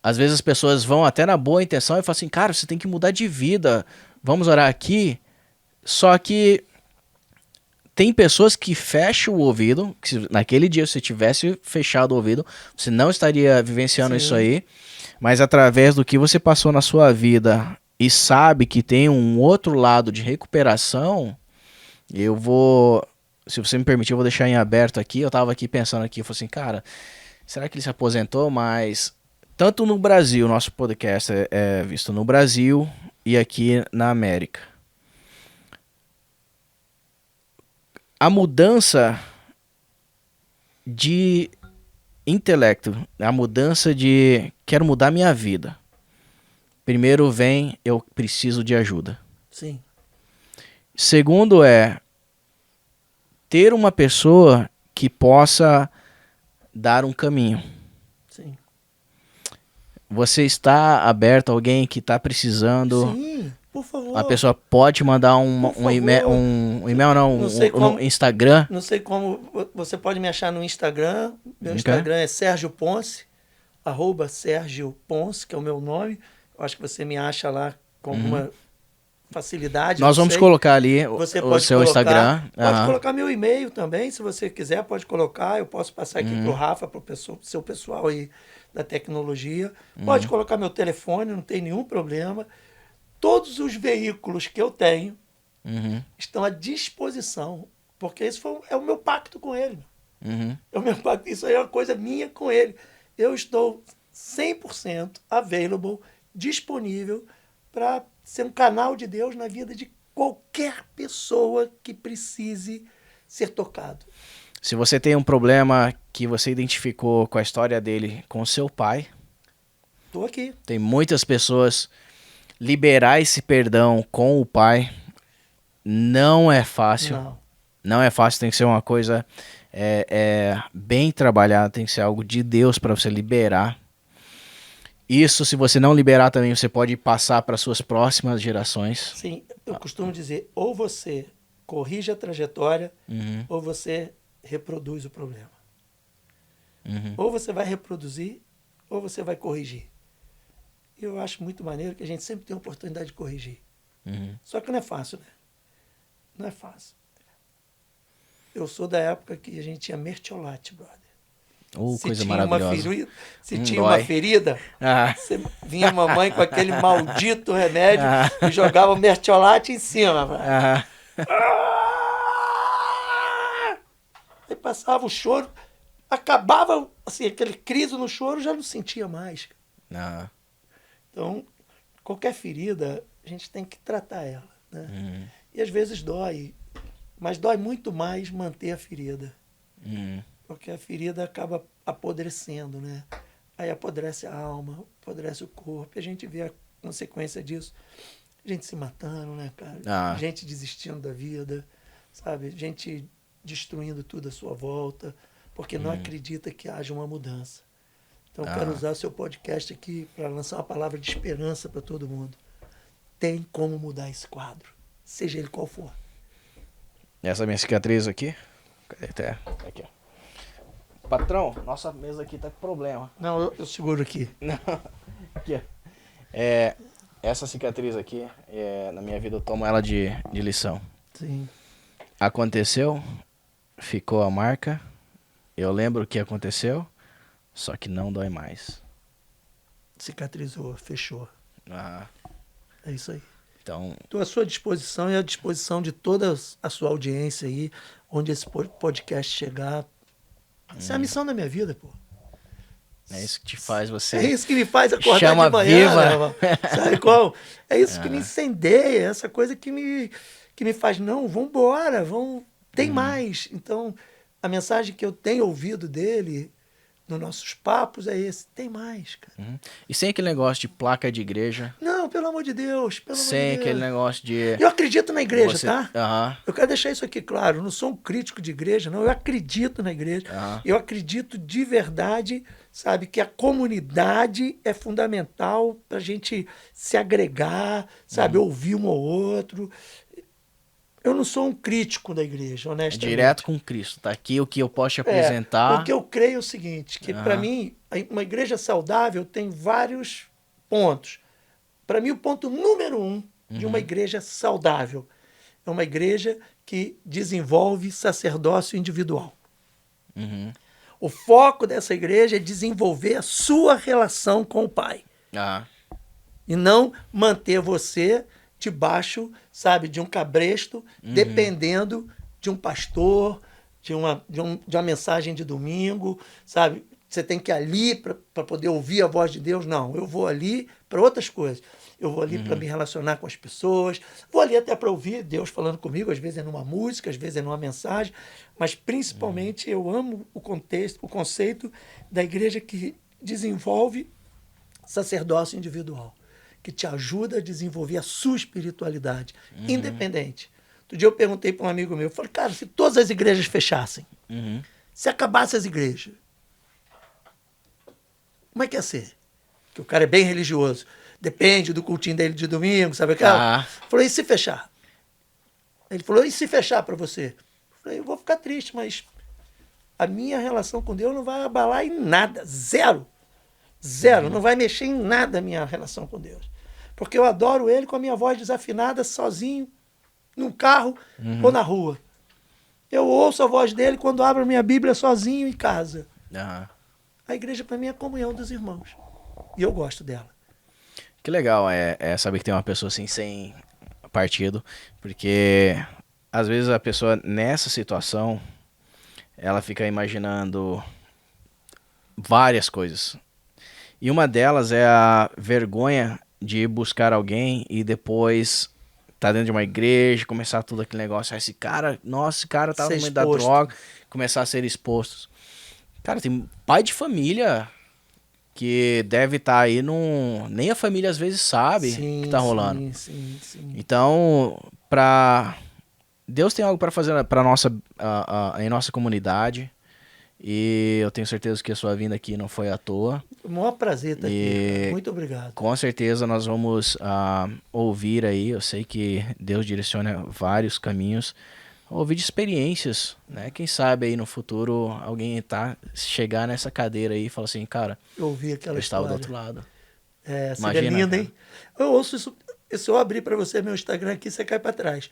Às vezes as pessoas vão até na boa intenção e falam assim, cara, você tem que mudar de vida, vamos orar aqui. Só que tem pessoas que fecham o ouvido, que se naquele dia você tivesse fechado o ouvido, você não estaria vivenciando Sim. isso aí, mas através do que você passou na sua vida e sabe que tem um outro lado de recuperação, eu vou, se você me permitir, eu vou deixar em aberto aqui. Eu tava aqui pensando aqui, eu falei assim, cara, será que ele se aposentou? Mas tanto no Brasil, nosso podcast é visto no Brasil e aqui na América. A mudança de intelecto, a mudança de quero mudar minha vida. Primeiro vem, eu preciso de ajuda. sim, Segundo é ter uma pessoa que possa dar um caminho. sim. Você está aberto a alguém que está precisando? Sim, por favor. A pessoa pode mandar Por um e-mail, favor. um e-mail não, Não sei no como- Instagram. Não sei como. Você pode me achar no Instagram. Meu Ok. Instagram é Sérgio Ponce, @Sérgio Ponce, que é o meu nome. Eu acho que você me acha lá com alguma facilidade. Nós não vamos sei. colocar ali Você o pode seu colocar, Instagram. Pode Aham. colocar meu e-mail também, se você quiser, pode colocar. Eu posso passar aqui pro Rafa, pro seu pessoal aí da tecnologia. Pode colocar meu telefone, não tem nenhum problema. Todos os veículos que eu tenho Uhum. estão à disposição, porque é o meu pacto com ele. Uhum. É o meu pacto, isso aí é uma coisa minha com ele. Eu estou 100% available, disponível para ser um canal de Deus na vida de qualquer pessoa que precise ser tocado. Se você tem um problema que você identificou com a história dele com seu pai, Estou aqui. tem muitas pessoas, liberar esse perdão com o pai não é fácil. Não. Não é fácil, tem que ser uma coisa bem trabalhada, tem que ser algo de Deus para você liberar. Isso, se você não liberar também, você pode passar para suas próximas gerações. Sim, eu costumo dizer, ou você corrige a trajetória, Uhum. ou você reproduz o problema. Uhum. Ou você vai reproduzir, ou você vai corrigir. Eu acho muito maneiro que a gente sempre tem a oportunidade de corrigir. Uhum. Só que não é fácil, né? Não é fácil. Eu sou da época que a gente tinha mertiolate, brother. Coisa maravilhosa. Se tinha dói. uma ferida, Ah. vinha a mamãe com aquele maldito remédio Ah. e jogava o mertiolate em cima. Brother. Ah. Aí passava o choro, acabava assim, aquele crise no choro, já não sentia mais. Aham. Então, qualquer ferida, a gente tem que tratar ela, né? E às vezes dói, mas dói muito mais manter a ferida, porque a ferida acaba apodrecendo, né? Aí apodrece a alma, apodrece o corpo, e a gente vê a consequência disso. Gente se matando, né, cara? Ah, Gente desistindo da vida, sabe? Gente destruindo tudo à sua volta, porque não acredita que haja uma mudança. Então, eu quero ah. usar o seu podcast aqui para lançar uma palavra de esperança para todo mundo. Tem como mudar esse quadro, seja ele qual for. Essa minha cicatriz aqui. Cadê? Aqui, ó. Patrão, nossa mesa aqui tá com problema. Não, eu seguro aqui. Não, aqui, ó. Essa cicatriz aqui, na minha vida eu tomo ela de lição. Sim. Aconteceu, ficou a marca, eu lembro o que aconteceu, só que não dói mais. Cicatrizou, fechou. Ah, É isso aí. então, Estou à sua disposição e à disposição de toda a sua audiência aí, onde esse podcast chegar. Essa é a missão da minha vida, pô. é isso que te faz É você... isso que me faz acordar Chama de manhã, viva. meu irmão. Sabe qual? É isso que me incendeia, essa coisa que me faz, não, vambora, tem mais. Então, a mensagem que eu tenho ouvido dele nos nossos papos é esse, tem mais, cara. E sem aquele negócio de placa de igreja, Não, pelo amor de Deus, pelo amor de sem aquele Deus. negócio de... Eu acredito na igreja, você... tá? Aham, Eu quero deixar isso aqui claro. Eu não sou um crítico de igreja, não. Eu acredito na igreja. aham. Eu acredito de verdade, sabe, que a comunidade é fundamental para a gente se agregar, sabe, ouvir um ao outro. Eu não sou um crítico da igreja, É honestamente. direto com Cristo. Tá aqui o que eu posso te O apresentar. que eu creio é o seguinte, que para mim, uma igreja saudável tem vários pontos. Para mim, o ponto número 1 de uma igreja saudável é uma igreja que desenvolve sacerdócio individual. O foco dessa igreja é desenvolver a sua relação com o Pai. Ah, E não manter você debaixo, sabe, de um cabresto, dependendo de um pastor, de uma mensagem de domingo, sabe? Você tem que ir ali para poder ouvir a voz de Deus. Não, eu vou ali para outras coisas. Eu vou ali para me relacionar com as pessoas, vou ali até para ouvir Deus falando comigo, às vezes é numa música, às vezes é numa mensagem, mas principalmente eu amo o contexto, o conceito da igreja que desenvolve sacerdócio individual, que te ajuda a desenvolver a sua espiritualidade, independente. Outro dia eu perguntei para um amigo meu, eu falei, cara, se todas as igrejas fechassem, se acabassem as igrejas, como é que ia ser? Porque o cara é bem religioso, depende do cultinho dele de domingo, sabe aquela? Ah. Falou, e se fechar? Ele falou, e se fechar para você? Eu falei, eu vou ficar triste, mas a minha relação com Deus não vai abalar em nada, zero. Zero, não vai mexer em nada a minha relação com Deus. Porque eu adoro Ele com a minha voz desafinada, sozinho, num carro ou na rua. Eu ouço a voz dele quando abro a minha Bíblia sozinho em casa. aham. A igreja para mim é a comunhão dos irmãos. E eu gosto dela. Que legal é saber que tem uma pessoa assim sem partido, porque às vezes a pessoa nessa situação ela fica imaginando várias coisas. E uma delas é a vergonha de ir buscar alguém e depois tá dentro de uma igreja, começar todo aquele negócio. Aí esse cara, nossa, esse cara tá no Ser meio da exposto. droga, começar a ser exposto. Cara, tem pai de família que deve estar aí num... Nem a família às vezes sabe o que tá rolando. Sim. Então, pra... Deus tem algo para fazer para nossa, em nossa comunidade. E eu tenho certeza que a sua vinda aqui não foi à toa. O maior prazer estar aqui, E cara. Muito obrigado. com certeza nós vamos ouvir aí. Eu sei que Deus direciona vários caminhos. Ouvir de experiências, né? Quem sabe aí no futuro alguém chegar nessa cadeira aí e falar assim, cara, Eu ouvi aquela eu estava do história. outro lado. É, seria Imagina, linda, cara. hein? Eu ouço isso. Se eu abrir para você meu Instagram aqui, você cai para trás.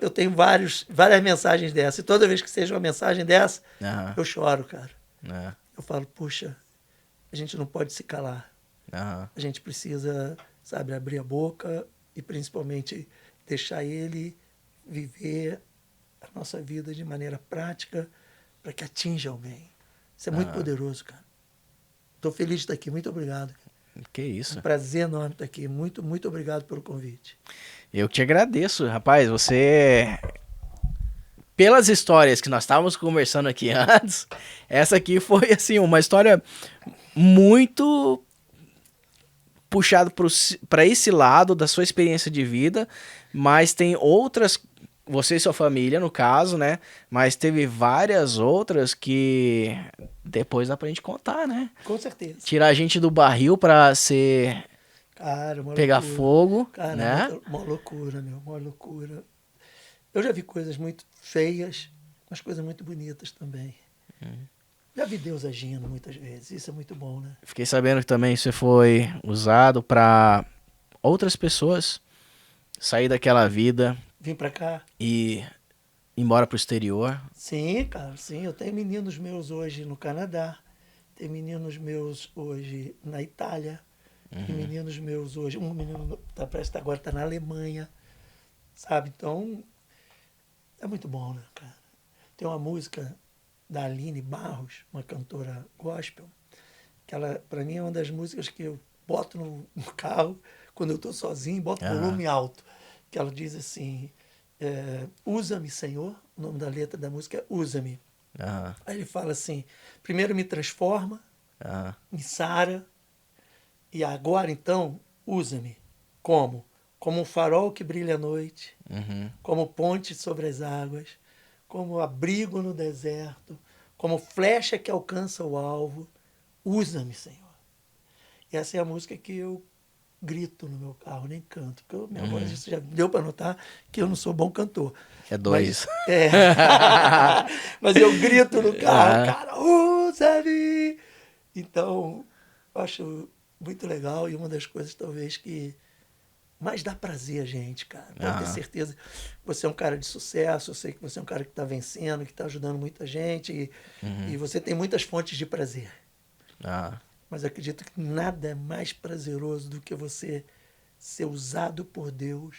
Eu tenho várias mensagens dessas. E toda vez que seja uma mensagem dessa, Aham, eu choro, cara. aham, Eu falo, puxa, a gente não pode se calar. aham. A gente precisa, sabe, abrir a boca e principalmente deixar ele viver a nossa vida de maneira prática para que atinja alguém. Isso é muito poderoso, cara. Estou feliz de estar aqui. Muito obrigado. Que É um isso. prazer enorme estar aqui. Muito, muito obrigado pelo convite. Eu que te agradeço, rapaz. Você, pelas histórias que nós estávamos conversando aqui antes, essa aqui foi, assim, uma história muito puxada para esse lado da sua experiência de vida, mas tem outras, você e sua família, no caso, né? Mas teve várias outras que depois dá pra gente contar, né? Com certeza. Tirar a gente do barril pra ser Cara, uma pegar loucura. fogo, Cara, né? uma loucura, meu. Uma loucura. Eu já vi coisas muito feias, mas coisas muito bonitas também. Já vi Deus agindo muitas vezes. Isso é muito bom, né? Fiquei sabendo que também você foi usado pra outras pessoas sair daquela vida Vim pra cá. e ir embora pro exterior. Sim, cara, sim. Eu tenho meninos meus hoje no Canadá. Tenho meninos meus hoje na Itália. Tem meninos meus hoje. Um menino agora está na Alemanha. Sabe? Então, é muito bom, né, cara? Tem uma música da Aline Barros, uma cantora gospel, que ela, para mim, é uma das músicas que eu boto no carro quando eu estou sozinho, boto o volume alto. Que ela diz assim, usa-me, Senhor. O nome da letra da música é Usa-me. Aham, Aí ele fala assim, primeiro me transforma, aham, me sara, e agora então usa-me. Como? Como um farol que brilha à noite, uhum, como ponte sobre as águas, como abrigo no deserto, como flecha que alcança o alvo. Usa-me, Senhor. E essa é a música que eu grito no meu carro, nem canto, porque minha voz, isso já deu para notar que eu não sou bom cantor. É dois. É. Mas eu grito no carro, Ah. cara, usa-me! Então, eu acho muito legal e uma das coisas talvez que mais dá prazer a gente, cara. Pode ter certeza. Você é um cara de sucesso, eu sei que você é um cara que está vencendo, que está ajudando muita gente e você tem muitas fontes de prazer. Ah, Mas eu acredito que nada é mais prazeroso do que você ser usado por Deus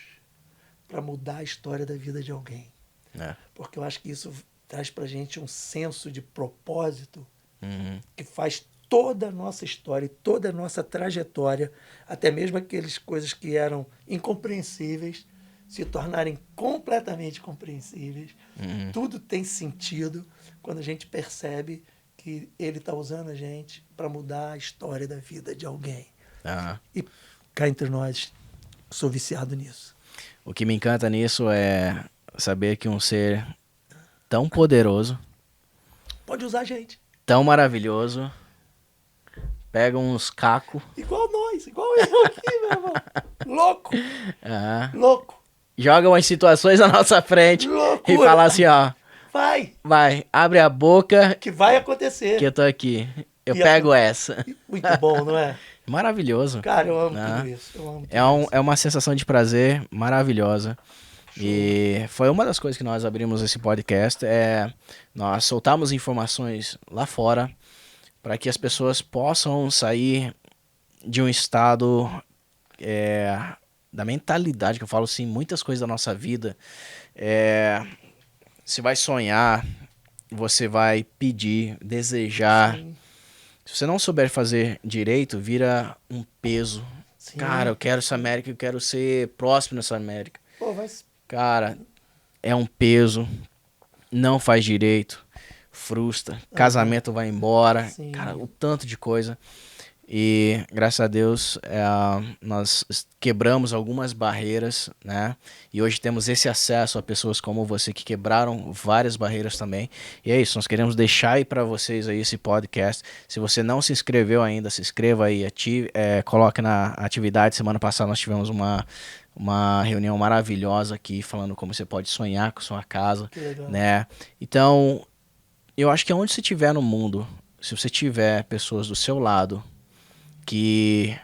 para mudar a história da vida de alguém. é. Porque eu acho que isso traz para a gente um senso de propósito Uhum. que faz toda a nossa história e toda a nossa trajetória, até mesmo aquelas coisas que eram incompreensíveis, se tornarem completamente compreensíveis. Tudo tem sentido quando a gente percebe que ele está usando a gente para mudar a história da vida de alguém. Ah. E cá entre nós, sou viciado nisso. O que me encanta nisso é saber que um ser tão poderoso, Pode usar a gente. tão maravilhoso, pega uns cacos, Igual nós, igual eu aqui, meu irmão. Louco, louco. joga umas situações na nossa frente Loucura. e fala assim, ó, Vai, abre a boca que vai acontecer. que eu tô aqui. Eu E pego essa. Muito bom, não é? Maravilhoso. Cara, eu amo Ah. tudo isso. Eu amo tudo isso. É uma sensação de prazer maravilhosa. E foi uma das coisas que nós abrimos esse podcast, nós soltamos informações lá fora para que as pessoas possam sair de um estado da mentalidade, que eu falo assim, muitas coisas da nossa vida. Você vai sonhar, você vai pedir, desejar. Sim, Se você não souber fazer direito, vira um peso. sim. Cara, eu quero essa América, eu quero ser próximo nessa América. Pô, vai... Cara, é um peso, não faz direito, frustra, casamento vai embora, Sim. cara, o tanto de coisa. E graças a Deus nós quebramos algumas barreiras, né? E hoje temos esse acesso a pessoas como você que quebraram várias barreiras também. E é isso, nós queremos deixar aí para vocês aí esse podcast. Se você não se inscreveu ainda, se inscreva aí, coloque na atividade. Semana passada nós tivemos uma reunião maravilhosa aqui, falando como você pode sonhar com sua casa, Que legal. né? Então, eu acho que onde você estiver no mundo, se você tiver pessoas do seu lado que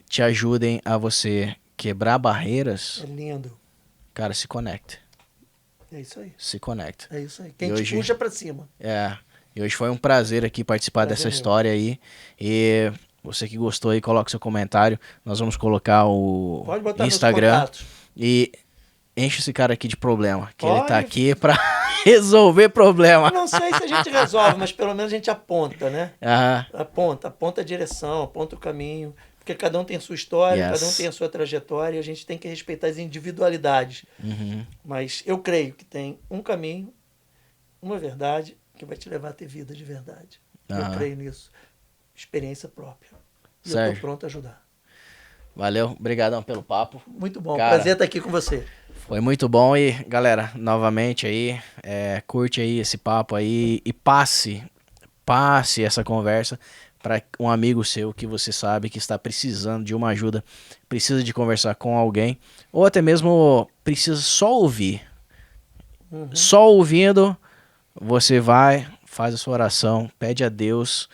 te ajudem a você quebrar barreiras, É lindo. cara, se conecte. É isso aí. Se conecte. É isso aí. Quem E te hoje- puxa pra cima. E hoje foi um prazer aqui participar Prazer dessa meu. história aí. E você que gostou aí, coloque seu comentário. Nós vamos colocar o Pode botar meus Instagram. contatos. E enche esse cara aqui de problema. Que ele Pode. tá aqui pra resolver problema. Eu não sei se a gente resolve, mas pelo menos a gente aponta, né? Ah, Aponta a direção, aponta o caminho. Porque cada um tem a sua história, Yes. cada um tem a sua trajetória, e a gente tem que respeitar as individualidades. Uhum. Mas eu creio que tem um caminho, uma verdade, que vai te levar a ter vida de verdade. Eu Aham. creio nisso. Experiência própria. E eu Sérgio. estou pronto a ajudar. Valeu, obrigadão pelo papo. Muito bom. Cara, Prazer estar aqui com você. foi muito bom e, galera, novamente aí, curte aí esse papo aí e passe essa conversa para um amigo seu que você sabe que está precisando de uma ajuda, precisa de conversar com alguém, ou até mesmo precisa só ouvir. Só ouvindo, você vai, faz a sua oração, pede a Deus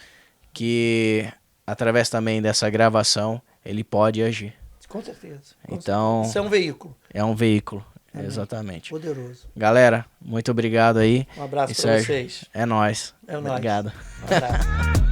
que, através também dessa gravação, ele pode agir. Com certeza. Com Então, certeza. Isso é um veículo é um veículo, Amém. exatamente. poderoso. Galera, muito obrigado aí. Um abraço E para Sérgio, vocês. é nóis. É nóis. Obrigado. Um abraço.